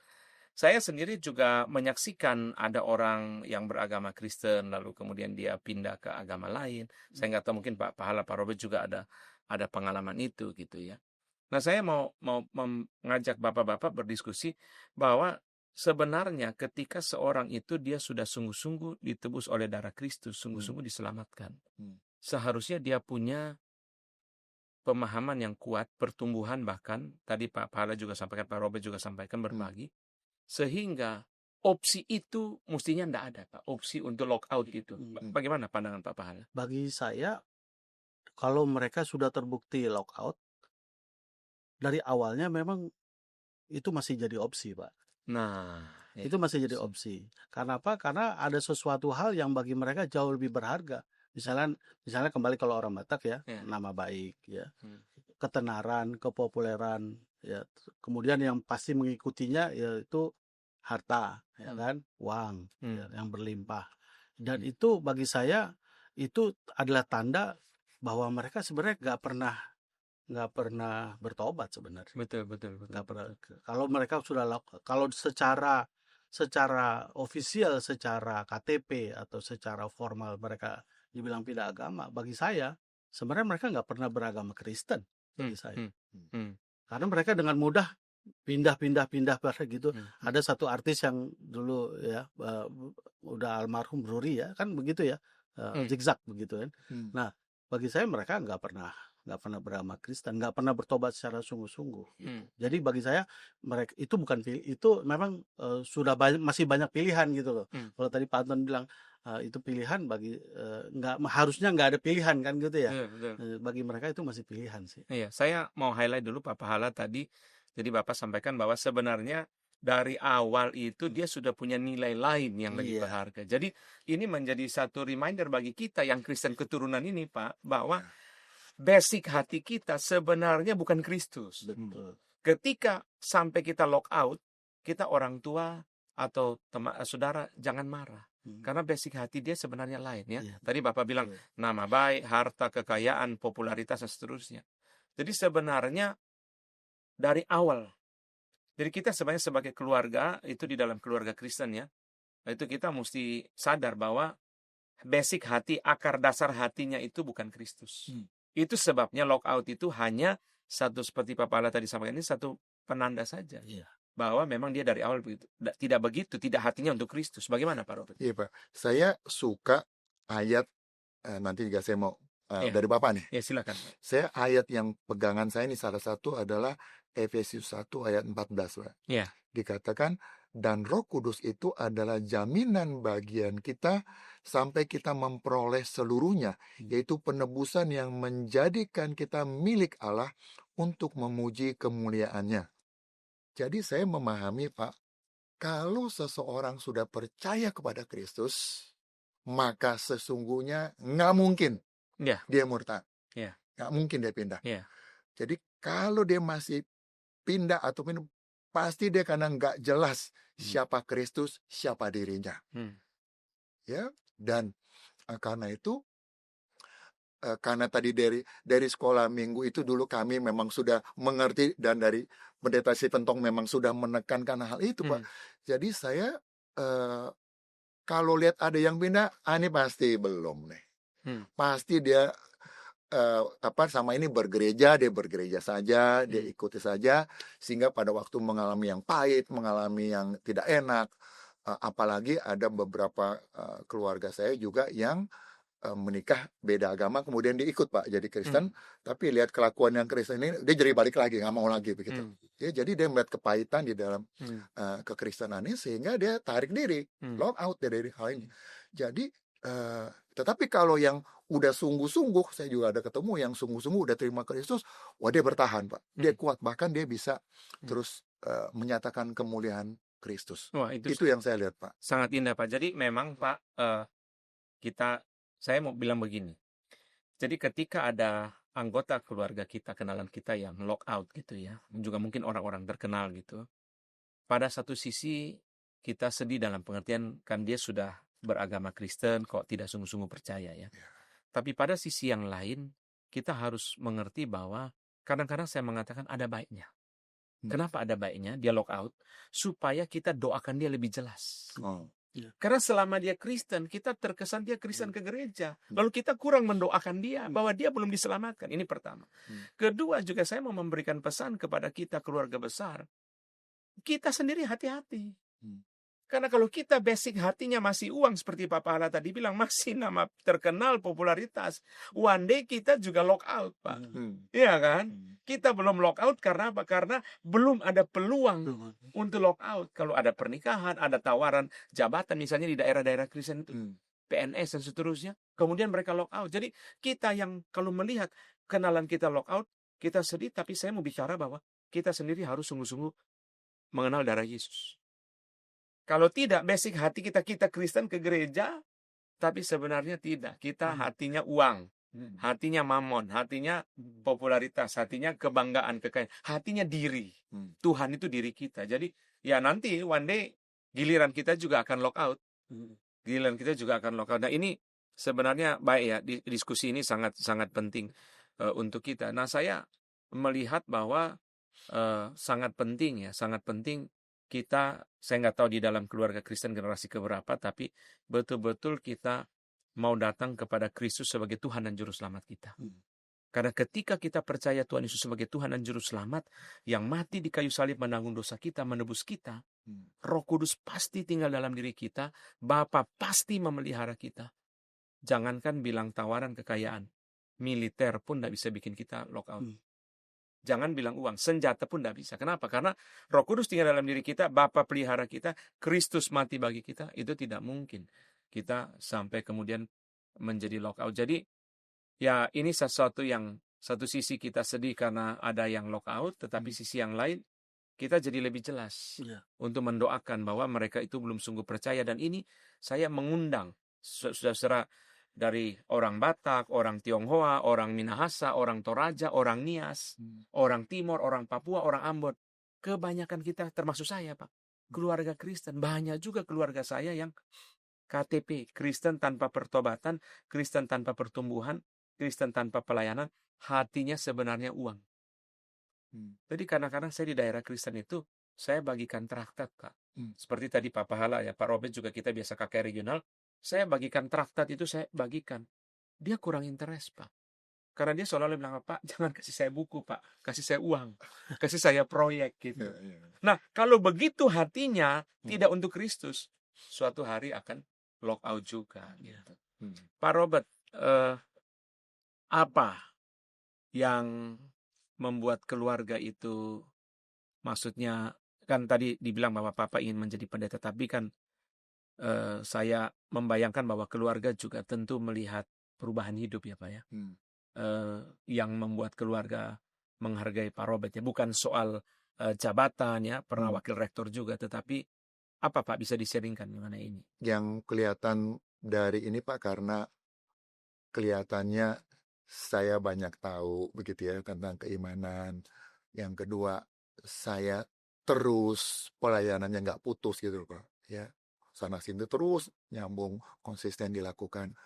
S1: Saya sendiri juga menyaksikan ada orang yang beragama Kristen lalu kemudian dia pindah ke agama lain. Saya nggak tahu, mungkin Pak Pahala, Pak Robert juga ada pengalaman itu gitu ya. Nah, saya mau mengajak bapak-bapak berdiskusi bahwa sebenarnya ketika seorang itu dia sudah sungguh-sungguh ditebus oleh darah Kristus, sungguh-sungguh diselamatkan. Seharusnya dia punya pemahaman yang kuat, pertumbuhan, bahkan tadi Pak Pahala juga sampaikan, Pak Robert juga sampaikan, berbagi, sehingga opsi itu mestinya tidak ada, Pak. Opsi untuk lockout itu. Bagaimana pandangan Pak Pahala?
S2: Bagi saya, kalau mereka sudah terbukti lockout, dari awalnya memang itu masih jadi opsi, Pak.
S1: Nah,
S2: itu masih jadi opsi. Karena apa? Karena ada sesuatu hal yang bagi mereka jauh lebih berharga. Misalnya kembali kalau orang Batak ya, nama baik ya, ketenaran, kepopuleran ya. Kemudian yang pasti mengikutinya yaitu harta, ya kan, uang ya, yang berlimpah. Dan itu bagi saya itu adalah tanda bahwa mereka sebenarnya nggak pernah bertobat sebenarnya.
S1: Betul.
S2: Nggak pernah. Kalau mereka sudah kalau secara ofisial, secara KTP atau secara formal mereka dibilang pindah agama, bagi saya sebenarnya mereka nggak pernah beragama Kristen bagi saya. Karena mereka dengan mudah pindah gitu. Ada satu artis yang dulu ya udah almarhum Bruri ya, kan begitu ya, zigzag begitu kan. Nah, bagi saya mereka nggak pernah beragama Kristen, nggak pernah bertobat secara sungguh-sungguh. Jadi bagi saya mereka itu bukan itu memang sudah masih banyak pilihan gitu loh. Kalau tadi Pak Anton bilang itu pilihan, bagi harusnya nggak ada pilihan kan gitu ya. Bagi mereka itu masih pilihan sih.
S1: Iya, saya mau highlight dulu Pak Pahala tadi. Jadi Bapak sampaikan bahwa sebenarnya dari awal itu dia sudah punya nilai lain yang lebih berharga. Jadi ini menjadi satu reminder bagi kita yang Kristen keturunan ini, Pak, bahwa basic hati kita sebenarnya bukan Kristus.
S2: Betul.
S1: Ketika sampai kita lock out, kita orang tua atau saudara jangan marah. Karena basic hati dia sebenarnya lain ya. Tadi Bapak bilang nama baik, harta, kekayaan, popularitas dan seterusnya. Jadi sebenarnya dari awal, jadi kita sebenarnya sebagai keluarga itu di dalam keluarga Kristen ya, itu kita mesti sadar bahwa basic hati, akar dasar hatinya itu bukan Kristus. Itu sebabnya lockout itu hanya satu, seperti Pak Pahala tadi sampaikan, ini satu penanda saja. Bahwa memang dia dari awal begitu, tidak hatinya untuk Kristus. Bagaimana Pak Robert?
S3: Iya Pak, saya suka ayat, nanti juga saya mau dari Bapak nih.
S1: Ya silakan.
S3: Saya ayat yang pegangan saya ini salah satu adalah Efesius 1 ayat 14 Pak.
S1: Ya.
S3: Dikatakan, dan Roh Kudus itu adalah jaminan bagian kita sampai kita memperoleh seluruhnya, yaitu penebusan yang menjadikan kita milik Allah untuk memuji kemuliaannya. Jadi saya memahami Pak, kalau seseorang sudah percaya kepada Kristus, maka sesungguhnya nggak mungkin dia murtad. Nggak mungkin dia pindah. Jadi kalau dia masih pindah atau pindah, pasti dia karena nggak jelas siapa Kristus, siapa dirinya. Ya, dan karena itu, karena tadi dari sekolah minggu itu dulu kami memang sudah mengerti, dan dari Pendeta Sipentong memang sudah menekankan hal itu Pak. Jadi saya kalau lihat ada yang pindah, ini pasti belum nih. Pasti dia sama ini bergereja, dia bergereja saja, dia ikuti saja, sehingga pada waktu mengalami yang pahit, mengalami yang tidak enak, apalagi ada beberapa keluarga saya juga yang menikah beda agama kemudian dia ikut Pak jadi Kristen, tapi lihat kelakuan yang Kristen ini dia jadi balik lagi nggak mau lagi begitu. Ya, jadi dia melihat kepahitan di dalam kekristenannya sehingga dia tarik diri, lock out dari hal ini. Jadi tetapi kalau yang udah sungguh-sungguh, saya juga ada ketemu yang sungguh-sungguh udah terima Kristus, wah dia bertahan Pak, dia kuat, bahkan dia bisa terus menyatakan kemuliaan Kristus.
S1: Wah, itu
S3: Itu yang saya lihat Pak.
S1: sangat indah Pak. Jadi memang Pak, saya mau bilang begini. Jadi ketika ada anggota keluarga kita, kenalan kita yang lock out gitu ya, juga mungkin orang-orang terkenal gitu, pada satu sisi kita sedih dalam pengertian kan dia sudah beragama Kristen kok tidak sungguh-sungguh percaya ya. Tapi pada sisi yang lain kita harus mengerti bahwa kadang-kadang saya mengatakan ada baiknya. Kenapa ada baiknya dia lock out? Supaya kita doakan dia lebih jelas. Karena selama dia Kristen, kita terkesan dia Kristen ke gereja. Lalu kita kurang mendoakan dia bahwa dia belum diselamatkan. Ini pertama. Kedua juga saya mau memberikan pesan kepada kita keluarga besar. Kita sendiri hati-hati. Karena kalau kita basic hatinya masih uang seperti Papa Hala tadi bilang, masih nama terkenal, popularitas, one day kita juga lock out Pak. Iya kan? Kita belum lock out karena apa? Karena belum ada peluang untuk lock out. Kalau ada pernikahan, ada tawaran jabatan misalnya di daerah-daerah Kristen itu, PNS dan seterusnya, kemudian mereka lock out. Jadi kita yang kalau melihat kenalan kita lock out, kita sedih, tapi saya mau bicara bahwa kita sendiri harus sungguh-sungguh mengenal darah Yesus. Kalau tidak, basic hati kita Kristen ke gereja, tapi sebenarnya tidak. Kita hatinya uang, hatinya mamon, hatinya popularitas, hatinya kebanggaan, kekayaan, hatinya diri. Tuhan itu diri kita. Jadi ya nanti one day giliran kita juga akan lock out. Giliran kita juga akan lock out. Nah ini sebenarnya baik ya, diskusi ini sangat penting untuk kita. Nah saya melihat bahwa sangat penting kita, saya nggak tahu di dalam keluarga Kristen generasi keberapa, tapi betul-betul kita mau datang kepada Kristus sebagai Tuhan dan Juru Selamat kita. Karena ketika kita percaya Tuhan Yesus sebagai Tuhan dan Juru Selamat, yang mati di kayu salib menanggung dosa kita, menebus kita, Roh Kudus pasti tinggal dalam diri kita, Bapa pasti memelihara kita. Jangankan bilang tawaran kekayaan, militer pun tidak bisa bikin kita lock out. Jangan bilang uang, senjata pun tidak bisa. Kenapa? Karena Roh Kudus tinggal dalam diri kita, Bapa pelihara kita, Kristus mati bagi kita, itu tidak mungkin kita sampai kemudian menjadi lock out. Jadi ya ini sesuatu yang satu sisi kita sedih karena ada yang lock out, tetapi sisi yang lain kita jadi lebih jelas untuk mendoakan bahwa mereka itu belum sungguh percaya. Dan ini saya mengundang saudara-saudara dari orang Batak, orang Tionghoa, orang Minahasa, orang Toraja, orang Nias, orang Timor, orang Papua, orang Ambon. Kebanyakan kita, termasuk saya Pak, keluarga Kristen. Banyak juga keluarga saya yang KTP, Kristen tanpa pertobatan, Kristen tanpa pertumbuhan, Kristen tanpa pelayanan, hatinya sebenarnya uang. Jadi kadang-kadang saya di daerah Kristen itu, saya bagikan traktat Kak. Seperti tadi Papa Hala ya, Pak Robert juga kita biasa KKR regional, saya bagikan traktat itu, saya bagikan. Dia kurang interest Pak. Karena dia seolah-olah bilang, Pak jangan kasih saya buku Pak, kasih saya uang, kasih saya proyek gitu. Nah kalau begitu hatinya tidak untuk Kristus, suatu hari akan lock out juga gitu. Pak Robert, apa yang membuat keluarga itu, maksudnya kan tadi dibilang bahwa Papa ingin menjadi pendeta, tapi kan saya membayangkan bahwa keluarga juga tentu melihat perubahan hidup ya Pak ya. Yang membuat keluarga menghargai Pak Robert ya, bukan soal jabatan ya, pernah wakil rektor juga, tetapi apa Pak bisa di-sharingkan mengenai ini?
S3: Yang kelihatan dari ini Pak, karena kelihatannya saya banyak tahu begitu ya tentang keimanan. Yang kedua, saya terus pelayanannya nggak putus gitu Pak ya, sana sini terus nyambung, konsisten dilakukan.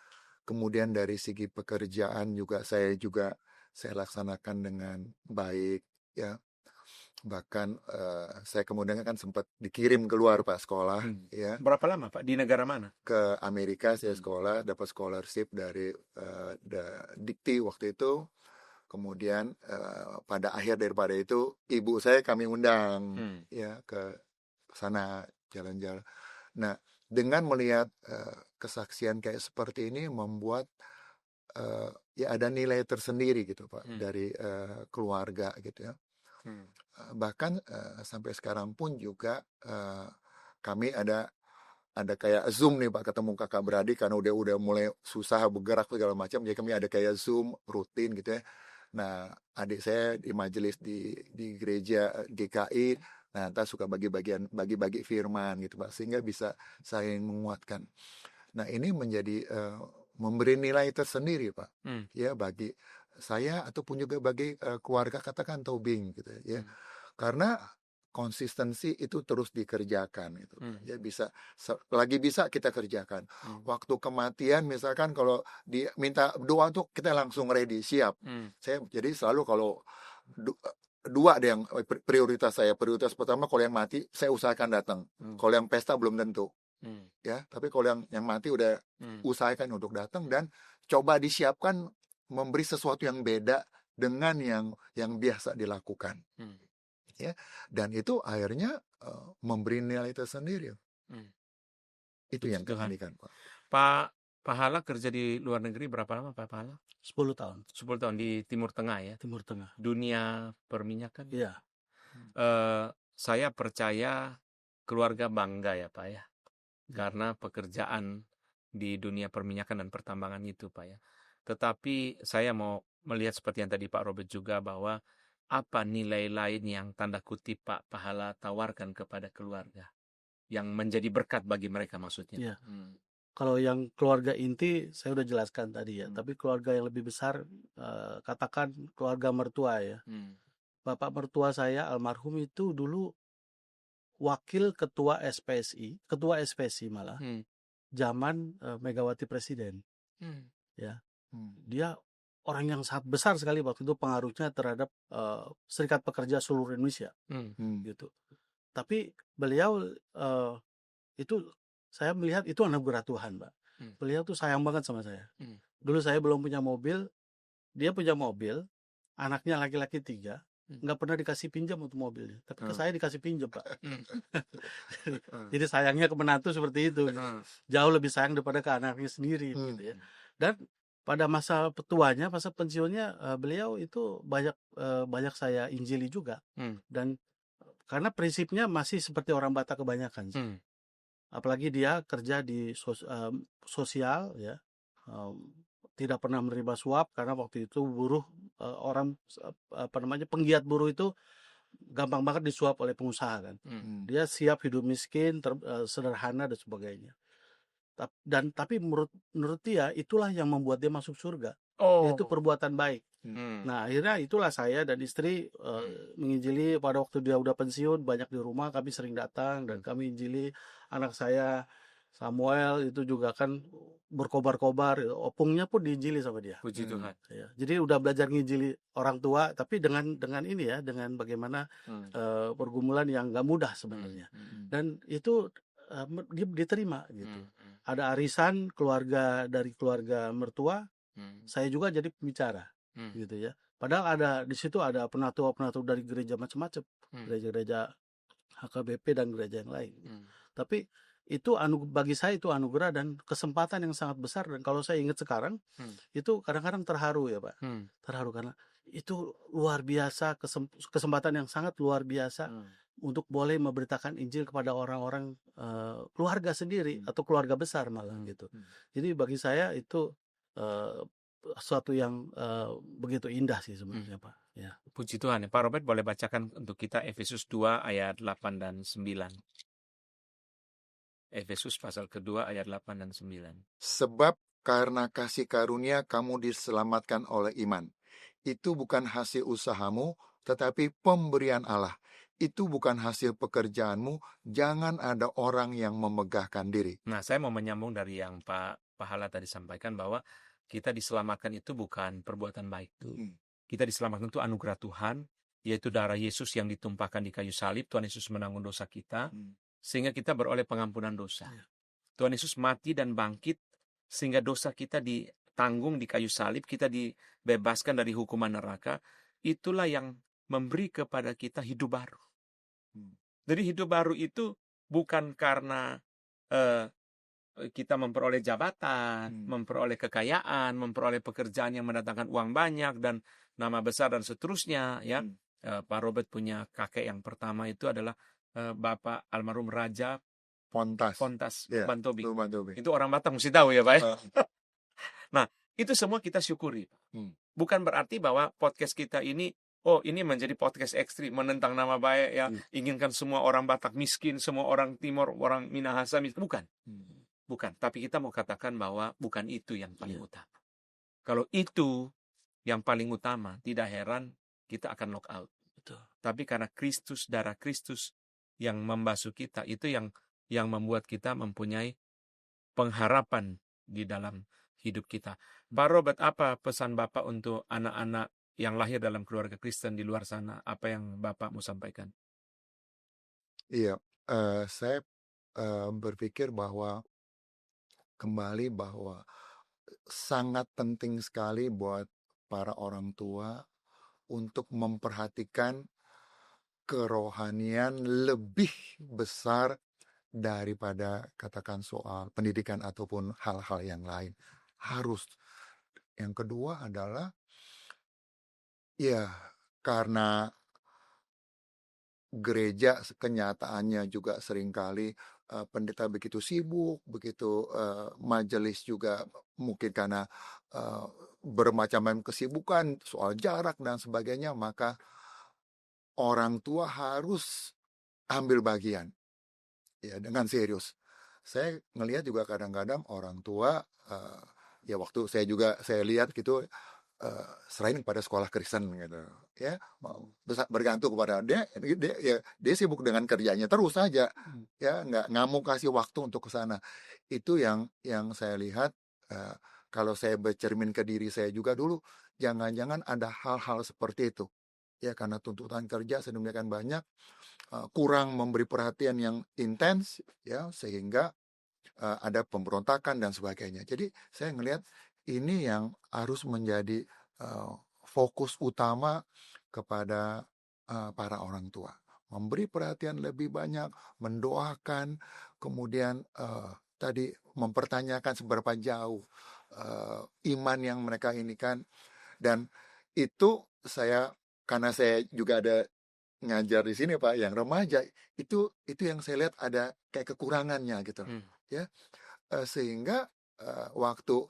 S3: Kemudian dari segi pekerjaan juga saya laksanakan dengan baik ya. Bahkan saya kemudian kan sempat dikirim keluar Pak sekolah ya.
S1: Berapa lama Pak? Di negara mana?
S3: Ke Amerika saya sekolah, dapat scholarship dari Dikti waktu itu. Kemudian pada akhir daripada itu ibu saya kami undang ya ke sana jalan-jalan. Nah dengan melihat kesaksian kayak seperti ini membuat ya ada nilai tersendiri gitu Pak dari keluarga gitu ya. Bahkan sampai sekarang pun juga kami ada kayak Zoom nih Pak, ketemu kakak beradik karena udah mulai susah bergerak segala macam, jadi kami ada kayak Zoom rutin gitu ya. Nah, adik saya di majelis di gereja GKI, nah entah suka bagi-bagi firman gitu Pak, sehingga bisa saling menguatkan. Nah, ini menjadi memberi nilai tersendiri Pak, ya bagi saya ataupun juga bagi keluarga katakan Tobing gitu ya. Karena konsistensi itu terus dikerjakan gitu. Ya lagi bisa kita kerjakan. Waktu kematian misalkan kalau diminta doa untuk kita langsung ready, siap. Saya jadi selalu kalau dua ada yang prioritas saya. Prioritas pertama kalau yang mati saya usahakan datang. Kalau yang pesta belum tentu. Ya, tapi kalau yang mati udah usahakan untuk datang dan coba disiapkan memberi sesuatu yang beda dengan yang biasa dilakukan. Ya, dan itu akhirnya memberi nilai tersendiri. Itu yang kami kan, Pak.
S1: Pak Pahala kerja di luar negeri berapa lama Pak Pahala?
S2: 10 tahun.
S1: 10 tahun di Timur Tengah ya.
S2: Timur Tengah.
S1: Dunia perminyakan.
S2: Iya.
S1: Saya percaya keluarga bangga ya Pak ya. Karena pekerjaan di dunia perminyakan dan pertambangan itu Pak ya. Tetapi saya mau melihat seperti yang tadi Pak Robert juga, bahwa apa nilai lain yang tanda kutip Pak Pahala tawarkan kepada keluarga yang menjadi berkat bagi mereka maksudnya.
S2: Iya. Kalau yang keluarga inti saya udah jelaskan tadi ya, tapi keluarga yang lebih besar katakan keluarga mertua ya. Bapak mertua saya almarhum itu dulu wakil ketua SPSI malah, zaman Megawati Presiden. Ya. Dia orang yang sangat besar sekali waktu itu pengaruhnya terhadap Serikat Pekerja seluruh Indonesia, gitu. Tapi beliau itu saya melihat itu anugerah Tuhan, Pak. Beliau tuh sayang banget sama saya. Dulu saya belum punya mobil, dia punya mobil, anaknya laki-laki 3, nggak pernah dikasih pinjam untuk mobilnya, tapi ke saya dikasih pinjam Pak. Jadi sayangnya ke menantu seperti itu, jauh lebih sayang daripada ke anaknya sendiri, gitu ya. Dan pada masa tuanya, masa pensiunnya, beliau itu banyak saya injili juga, dan karena prinsipnya masih seperti orang Batak kebanyakan, apalagi dia kerja di sosial ya, tidak pernah menerima suap karena waktu itu buruh penggiat buruh itu gampang banget disuap oleh pengusaha kan. Dia siap hidup miskin, sederhana dan sebagainya. Tapi menurut dia itulah yang membuat dia masuk surga, yaitu perbuatan baik. Nah akhirnya itulah saya dan istri menginjili. Pada waktu dia udah pensiun, banyak di rumah kami sering datang dan kami injili. Anak saya Samuel itu juga kan berkobar-kobar, opungnya pun diinjili sama dia.
S1: Puji Tuhan.
S2: Ya, jadi udah belajar nginjili orang tua, tapi dengan ini ya, dengan bagaimana pergumulan yang gak mudah sebenarnya. Dan itu diterima gitu. Ada arisan dari keluarga mertua, saya juga jadi pembicara, gitu ya. Padahal di situ ada penatua-penatua dari gereja macam-macam, gereja-gereja HKBP dan gereja yang lain. Tapi itu bagi saya itu anugerah dan kesempatan yang sangat besar, dan kalau saya ingat sekarang itu kadang-kadang terharu ya Pak, terharu karena itu luar biasa, kesempatan yang sangat luar biasa untuk boleh memberitakan Injil kepada orang-orang keluarga sendiri atau keluarga besar malah gitu. Jadi bagi saya itu sesuatu yang begitu indah sih sebenarnya Pak. Ya.
S1: Puji Tuhan ya. Pak Robert boleh bacakan untuk kita Efesus 2 ayat 8 dan 9. Efesus pasal kedua ayat 8 dan 9.
S3: Sebab karena kasih karunia kamu diselamatkan oleh iman. Itu bukan hasil usahamu, tetapi pemberian Allah. Itu bukan hasil pekerjaanmu, jangan ada orang yang memegahkan diri.
S1: Nah, saya mau menyambung dari yang Pak Pahala tadi sampaikan, bahwa kita diselamatkan itu bukan perbuatan baik. Kita diselamatkan itu anugerah Tuhan, yaitu darah Yesus yang ditumpahkan di kayu salib. Tuhan Yesus menanggung dosa kita, sehingga kita beroleh pengampunan dosa. Tuhan Yesus mati dan bangkit, sehingga dosa kita ditanggung di kayu salib, kita dibebaskan dari hukuman neraka. Itulah yang memberi kepada kita hidup baru. Jadi hidup baru itu bukan karena kita memperoleh jabatan, memperoleh kekayaan, memperoleh pekerjaan yang mendatangkan uang banyak dan nama besar dan seterusnya, ya. Pak Robert punya kakek yang pertama itu adalah Bapak almarhum Raja Fontas
S3: Ya,
S1: Bantobi.
S3: Bantobi.
S1: Itu orang Batak mesti tahu ya, Pak. Nah, itu semua kita syukuri. Bukan berarti bahwa podcast kita ini, ini menjadi podcast ekstrim, menentang nama baik, ya, inginkan semua orang Batak miskin, semua orang Timur, orang Minahasa miskin. Bukan. Tapi kita mau katakan bahwa bukan itu yang paling utama. Kalau itu yang paling utama, tidak heran kita akan lock out.
S2: Betul.
S1: Tapi karena Kristus, darah Kristus yang membasuh kita, itu yang membuat kita mempunyai pengharapan di dalam hidup kita. Pak Robert, apa pesan Bapak untuk anak-anak yang lahir dalam keluarga Kristen di luar sana? Apa yang Bapak mau sampaikan?
S3: Iya, saya berpikir bahwa sangat penting sekali buat para orang tua untuk memperhatikan kerohanian lebih besar daripada katakan soal pendidikan ataupun hal-hal yang lain. Harus. Yang kedua adalah ya karena gereja kenyataannya juga seringkali pendeta begitu sibuk, begitu majelis juga mungkin karena bermacam-macam kesibukan soal jarak dan sebagainya, maka orang tua harus ambil bagian ya dengan serius. Saya ngelihat juga kadang-kadang orang tua ya waktu saya lihat gitu selain pada sekolah Kristen gitu ya, bergantung kepada dia sibuk dengan kerjanya terus saja ya, nggak mau kasih waktu untuk ke sana. Itu yang saya lihat. Kalau saya bercermin ke diri saya juga dulu, jangan-jangan ada hal-hal seperti itu ya, karena tuntutan kerja sedemikian banyak, kurang memberi perhatian yang intens ya, sehingga ada pemberontakan dan sebagainya. Jadi saya ngelihat ini yang harus menjadi fokus utama kepada para orang tua. Memberi perhatian lebih banyak, mendoakan, kemudian tadi mempertanyakan seberapa jauh iman yang mereka ini kan. Dan itu karena saya juga ada ngajar di sini Pak, yang remaja, itu yang saya lihat ada kayak kekurangannya gitu. Ya, sehingga waktu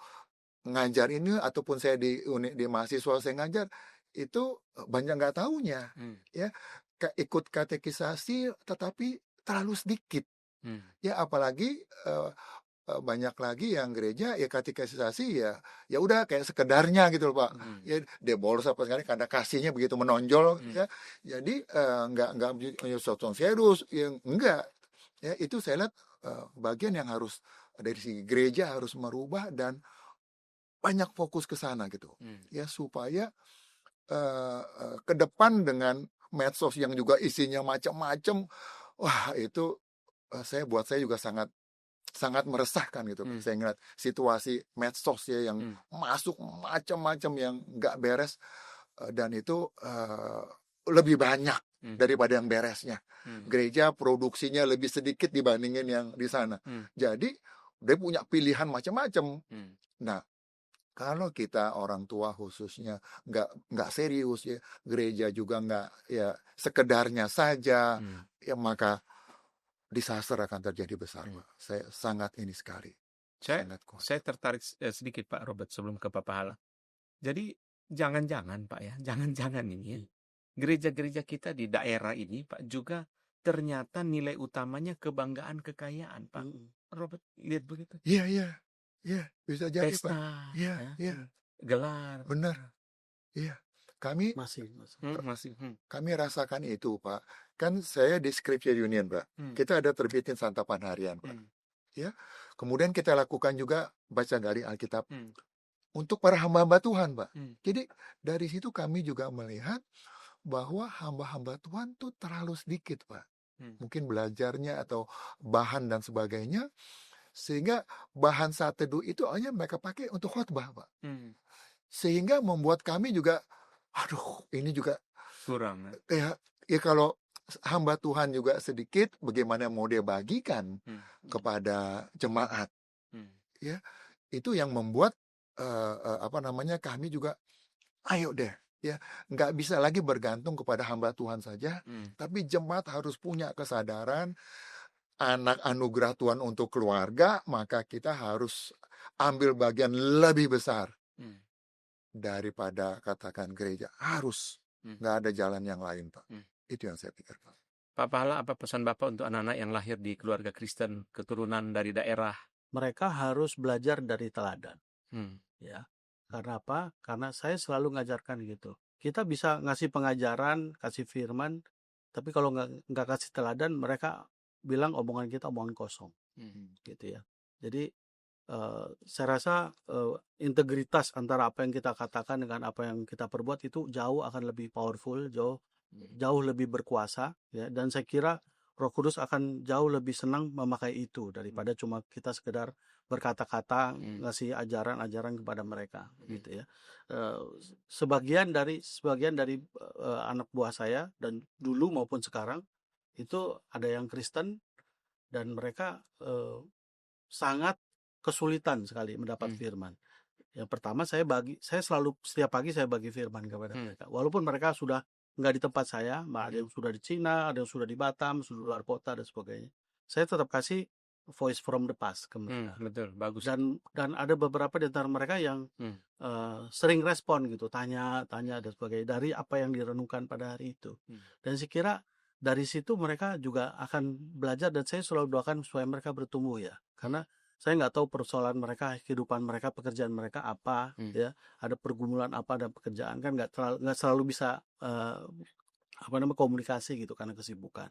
S3: ngajar ini ataupun saya di mahasiswa saya ngajar itu banyak nggak taunya ya, ikut katekisasi tetapi terlalu sedikit ya, apalagi banyak lagi yang gereja ya katekisasi ya udah kayak sekedarnya gitu loh Pak. Ya dia bolos apa sekali karena kasihnya begitu menonjol ya, jadi nggak serius yang enggak ya. Itu saya lihat bagian yang harus dari segi gereja harus merubah dan banyak fokus ke sana gitu ya, supaya ke depan dengan medsos yang juga isinya macam-macam, wah itu buat saya juga sangat meresahkan gitu. Saya ngeliat situasi medsos ya yang masuk macam-macam yang nggak beres, dan itu lebih banyak daripada yang beresnya. Gereja produksinya lebih sedikit dibandingin yang di sana. Jadi dia punya pilihan macam-macam. Nah, kalau kita orang tua khususnya nggak serius ya, gereja juga nggak ya sekedarnya saja, ya maka disaster akan terjadi besar. Saya sangat ini sekali.
S1: Saya tertarik sedikit Pak Robert sebelum ke Pak Pahala. Jadi jangan-jangan Pak ya, jangan-jangan ini ya, gereja-gereja kita di daerah ini Pak juga ternyata nilai utamanya kebanggaan kekayaan Pak. Robert lihat begitu?
S3: Iya, bisa jadi
S1: pesta,
S3: Pak. Iya.
S1: Gelar.
S3: Benar. Iya. Kami kami rasakan itu Pak. Kan saya di Scripture Union Pak. Kita ada terbitin santapan harian Pak. Ya. Kemudian kita lakukan juga baca gali Alkitab untuk para hamba-hamba Tuhan Pak. Jadi dari situ kami juga melihat bahwa hamba-hamba Tuhan tuh terlalu sedikit Pak. Mungkin belajarnya atau bahan dan sebagainya, sehingga bahan saat teduh itu hanya mereka pakai untuk khotbah Pak. Sehingga membuat kami juga, aduh ini juga
S1: kurang
S3: ya kalau hamba Tuhan juga sedikit, bagaimana mau dia bagikan kepada jemaat
S1: Hmm.
S3: Ya, itu yang membuat kami juga, ayo deh, ya, nggak bisa lagi bergantung kepada hamba Tuhan saja, tapi jemaat harus punya kesadaran anak anugerah Tuhan untuk keluarga, maka kita harus ambil bagian lebih besar
S1: Hmm.
S3: daripada katakan gereja. Harus,
S1: Hmm.
S3: nggak ada jalan yang lain, Pak.
S1: Hmm.
S3: Itu yang saya pikirkan.
S1: Pak Pahala, apa pesan Bapak untuk anak-anak yang lahir di keluarga Kristen, keturunan dari daerah?
S2: Mereka harus belajar dari teladan.
S1: Hmm.
S2: Ya, karena apa? Karena saya selalu ngajarkan gitu. Kita bisa ngasih pengajaran, kasih firman, tapi kalau nggak kasih teladan, mereka bilang omongan kita omongan kosong, gitu ya. Jadi saya rasa integritas antara apa yang kita katakan dengan apa yang kita perbuat itu jauh akan lebih powerful, jauh lebih berkuasa, ya. Dan saya kira Roh Kudus akan jauh lebih senang memakai itu daripada cuma kita sekedar berkata-kata ngasih ajaran-ajaran kepada mereka, gitu ya. Sebagian dari anak buah saya dan dulu maupun sekarang itu ada yang Kristen dan mereka sangat kesulitan sekali mendapat firman. Yang pertama saya selalu setiap pagi saya bagi firman kepada mereka. Walaupun mereka sudah nggak di tempat saya, ada yang sudah di Cina, ada yang sudah di Batam, sudah luar kota dan sebagainya. Saya tetap kasih voice from the past ke mereka.
S1: Betul, bagus.
S2: Dan ada beberapa di antara mereka yang sering respon gitu, tanya dan sebagainya dari apa yang direnungkan pada hari itu. Dan saya kira dari situ mereka juga akan belajar dan saya selalu doakan supaya mereka bertumbuh ya. Karena saya nggak tahu persoalan mereka, kehidupan mereka, pekerjaan mereka apa, ya, ada pergumulan apa dan pekerjaan kan nggak selalu bisa komunikasi gitu karena kesibukan.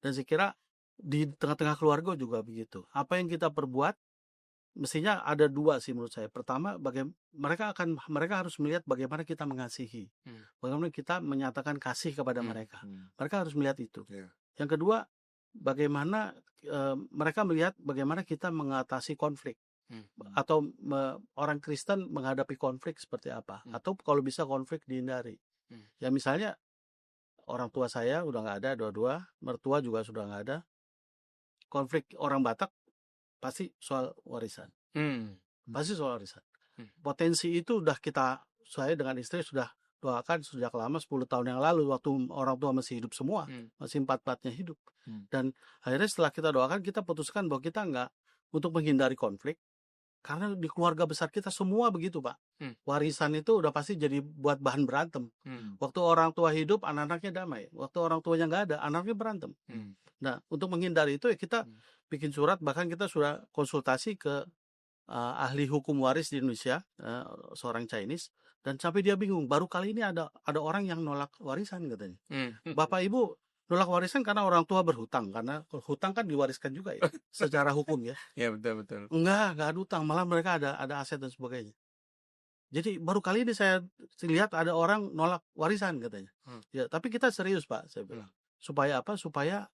S2: Dan saya kira di tengah-tengah keluarga juga begitu. Apa yang kita perbuat mestinya ada dua sih menurut saya. Pertama, mereka harus melihat bagaimana kita mengasihi, bagaimana kita menyatakan kasih kepada mereka. Mereka harus melihat itu. Yang kedua, bagaimana mereka melihat bagaimana kita mengatasi konflik, atau orang Kristen menghadapi konflik seperti apa, atau kalau bisa konflik dihindari. Ya misalnya orang tua saya udah nggak ada, dua-dua mertua juga sudah nggak ada. Konflik orang Batak pasti soal warisan, pasti soal warisan. Potensi itu saya dengan istri sudah doakan sejak lama, 10 tahun yang lalu waktu orang tua masih hidup semua, masih 4-4-nya hidup. Dan akhirnya setelah kita doakan, kita putuskan bahwa kita nggak untuk menghindari konflik, karena di keluarga besar kita semua begitu Pak. Warisan itu udah pasti jadi buat bahan berantem. Waktu orang tua hidup, anak-anaknya damai. Waktu orang tuanya nggak ada, anaknya berantem. Nah, untuk menghindari itu ya kita bikin surat, bahkan kita sudah konsultasi ke ahli hukum waris di Indonesia, seorang Chinese, dan sampai dia bingung. Baru kali ini ada orang yang nolak warisan katanya. Bapak Ibu nolak warisan karena orang tua berhutang, karena hutang kan diwariskan juga ya secara hukum ya.
S1: Ya betul.
S2: Enggak ada hutang, malah mereka ada aset dan sebagainya. Jadi baru kali ini saya lihat ada orang nolak warisan katanya. Ya, tapi kita serius Pak, saya bilang. Supaya apa? Supaya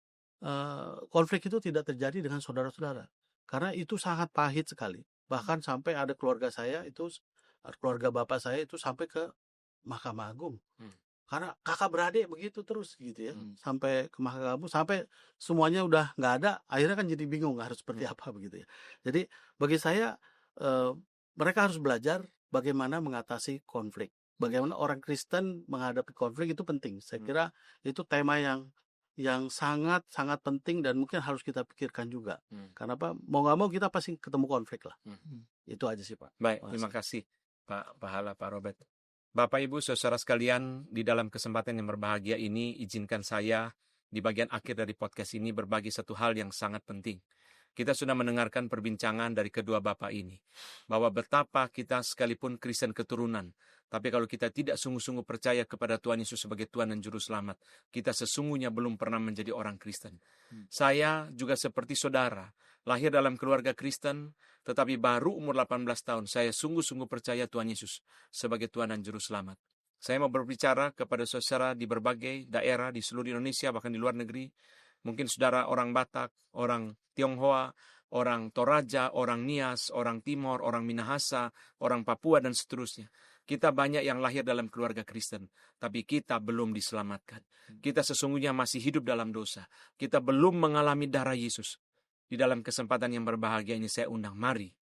S2: konflik itu tidak terjadi dengan saudara-saudara. Karena itu sangat pahit sekali. Bahkan sampai ada keluarga bapak saya itu sampai ke Mahkamah Agung. Karena kakak beradik begitu terus gitu ya. Sampai ke Mahkamah Agung, sampai semuanya udah nggak ada, akhirnya kan jadi bingung harus seperti apa begitu ya. Jadi bagi saya mereka harus belajar bagaimana mengatasi konflik. Bagaimana orang Kristen menghadapi konflik itu penting. Saya kira itu tema yang sangat penting dan mungkin harus kita pikirkan juga. Karena apa? Mau nggak mau kita pasti ketemu konflik lah. Itu aja sih Pak.
S1: Baik, terima kasih Pak Pahala, Pak Robert. Bapak Ibu saudara sekalian, di dalam kesempatan yang berbahagia ini, izinkan saya di bagian akhir dari podcast ini berbagi satu hal yang sangat penting. Kita sudah mendengarkan perbincangan dari kedua bapak ini, bahwa betapa kita sekalipun Kristen keturunan, tapi kalau kita tidak sungguh-sungguh percaya kepada Tuhan Yesus sebagai Tuhan dan Juru Selamat, kita sesungguhnya belum pernah menjadi orang Kristen. Saya juga seperti saudara, lahir dalam keluarga Kristen, tetapi baru umur 18 tahun, saya sungguh-sungguh percaya Tuhan Yesus sebagai Tuhan dan Juru Selamat. Saya mau berbicara kepada saudara di berbagai daerah di seluruh Indonesia, bahkan di luar negeri. Mungkin saudara orang Batak, orang Tionghoa, orang Toraja, orang Nias, orang Timor, orang Minahasa, orang Papua, dan seterusnya. Kita banyak yang lahir dalam keluarga Kristen, tapi kita belum diselamatkan. Kita sesungguhnya masih hidup dalam dosa. Kita belum mengalami darah Yesus. Di dalam kesempatan yang berbahagia ini saya undang, mari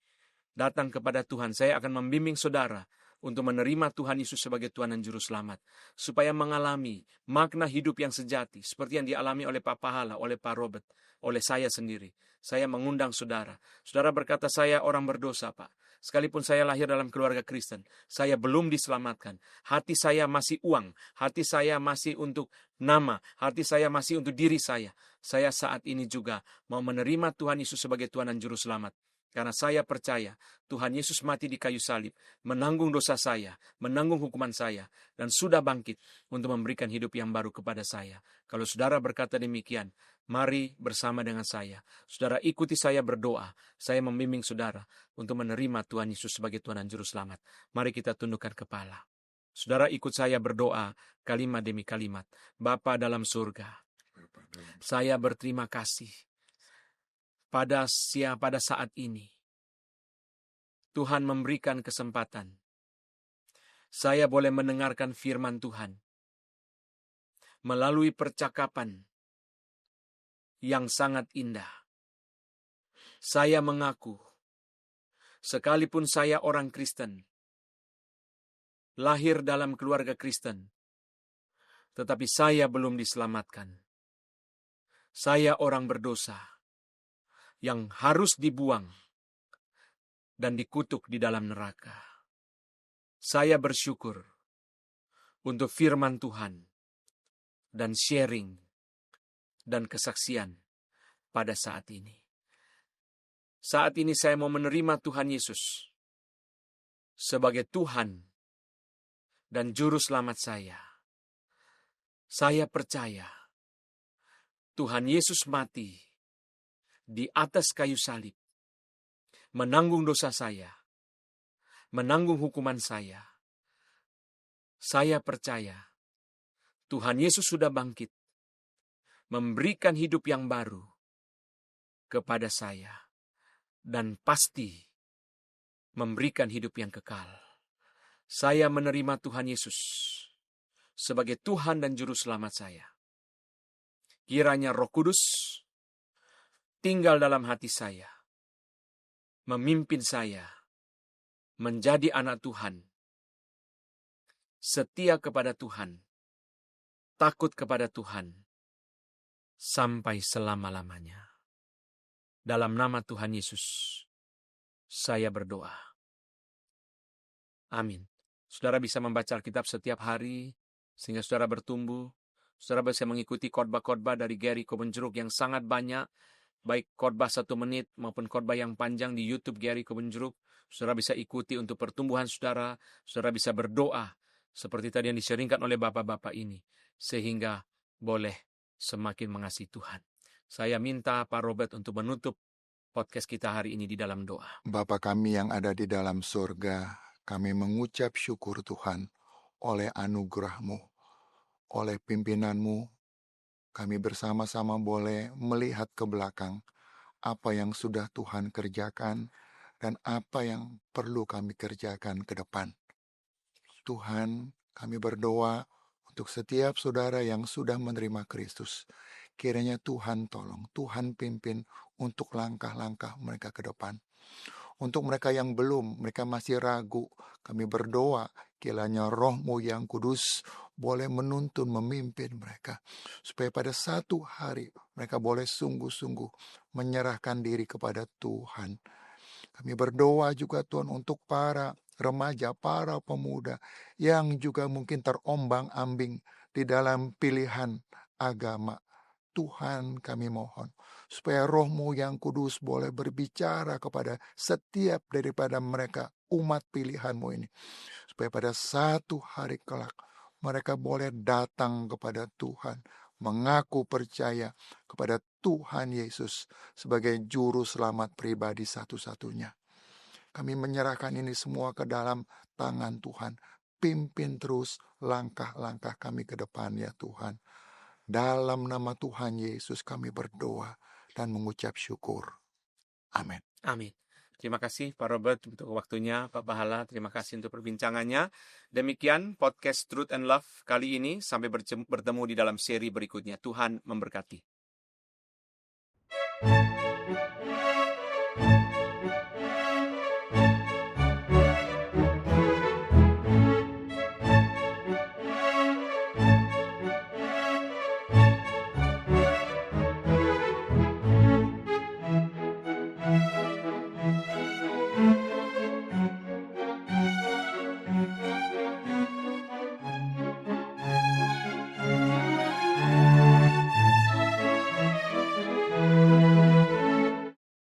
S1: datang kepada Tuhan. Saya akan membimbing saudara untuk menerima Tuhan Yesus sebagai Tuhan dan Juru Selamat, supaya mengalami makna hidup yang sejati, seperti yang dialami oleh Pak Pahala, oleh Pak Robert, oleh saya sendiri. Saya mengundang saudara. Saudara berkata, saya orang berdosa, Pak. Sekalipun saya lahir dalam keluarga Kristen, saya belum diselamatkan. Hati saya masih uang, hati saya masih untuk nama, hati saya masih untuk diri saya. Saya saat ini juga mau menerima Tuhan Yesus sebagai Tuhan dan Juru Selamat. Karena saya percaya Tuhan Yesus mati di kayu salib, menanggung dosa saya, menanggung hukuman saya, dan sudah bangkit untuk memberikan hidup yang baru kepada saya. Kalau saudara berkata demikian, mari bersama dengan saya. Saudara ikuti saya berdoa. Saya membimbing saudara untuk menerima Tuhan Yesus sebagai Tuhan dan Juru Selamat. Mari kita tundukkan kepala. Saudara ikut saya berdoa kalimat demi kalimat. Bapa dalam surga, saya berterima kasih pada saat ini Tuhan memberikan kesempatan. Saya boleh mendengarkan firman Tuhan melalui percakapan yang sangat indah. Saya mengaku, sekalipun saya orang Kristen, lahir dalam keluarga Kristen, tetapi saya belum diselamatkan. Saya orang berdosa yang harus dibuang dan dikutuk di dalam neraka. Saya bersyukur untuk firman Tuhan dan sharing dan kesaksian pada saat ini. Saat ini saya mau menerima Tuhan Yesus sebagai Tuhan dan Juru Selamat saya. Saya percaya Tuhan Yesus mati di atas kayu salib, menanggung dosa saya, menanggung hukuman saya. Saya percaya Tuhan Yesus sudah bangkit, memberikan hidup yang baru kepada saya, dan pasti memberikan hidup yang kekal. Saya menerima Tuhan Yesus sebagai Tuhan dan Juru Selamat saya. Kiranya Roh Kudus tinggal dalam hati saya, memimpin saya menjadi anak Tuhan, setia kepada Tuhan, takut kepada Tuhan, sampai selama-lamanya. Dalam nama Tuhan Yesus, saya berdoa. Amin. Saudara bisa membaca Alkitab setiap hari, sehingga saudara bertumbuh. Saudara bisa mengikuti khotbah-khotbah dari Gary Kobenjeruk yang sangat banyak, baik khotbah 1 menit maupun khotbah yang panjang di YouTube Gary Kobenjeruk. Saudara bisa ikuti untuk pertumbuhan saudara. Saudara bisa berdoa seperti tadi yang diseringkan oleh bapak-bapak ini, sehingga boleh semakin mengasihi Tuhan. Saya minta Pak Robert untuk menutup podcast kita hari ini di dalam doa.
S3: Bapa kami yang ada di dalam surga, kami mengucap syukur Tuhan oleh anugerah-Mu, oleh pimpinan-Mu. Kami bersama-sama boleh melihat ke belakang apa yang sudah Tuhan kerjakan dan apa yang perlu kami kerjakan ke depan. Tuhan, kami berdoa untuk setiap saudara yang sudah menerima Kristus. Kiranya Tuhan tolong, Tuhan pimpin untuk langkah-langkah mereka ke depan. Untuk mereka yang belum, mereka masih ragu, kami berdoa kiranya Roh-Mu yang kudus boleh menuntun, memimpin mereka. Supaya pada satu hari mereka boleh sungguh-sungguh menyerahkan diri kepada Tuhan. Kami berdoa juga Tuhan untuk para remaja, para pemuda yang juga mungkin terombang-ambing di dalam pilihan agama. Tuhan kami mohon supaya Roh-Mu yang kudus boleh berbicara kepada setiap daripada mereka umat pilihan-Mu ini. Supaya pada satu hari kelak mereka boleh datang kepada Tuhan, mengaku percaya kepada Tuhan Yesus sebagai juru selamat pribadi satu-satunya. Kami menyerahkan ini semua ke dalam tangan Tuhan. Pimpin terus langkah-langkah kami ke depan ya Tuhan. Dalam nama Tuhan Yesus kami berdoa dan mengucap syukur. Amin.
S1: Amin. Terima kasih Pak Robert untuk waktunya, Pak Pahala. Terima kasih untuk perbincangannya. Demikian podcast Truth and Love kali ini. Sampai bertemu di dalam seri berikutnya. Tuhan memberkati.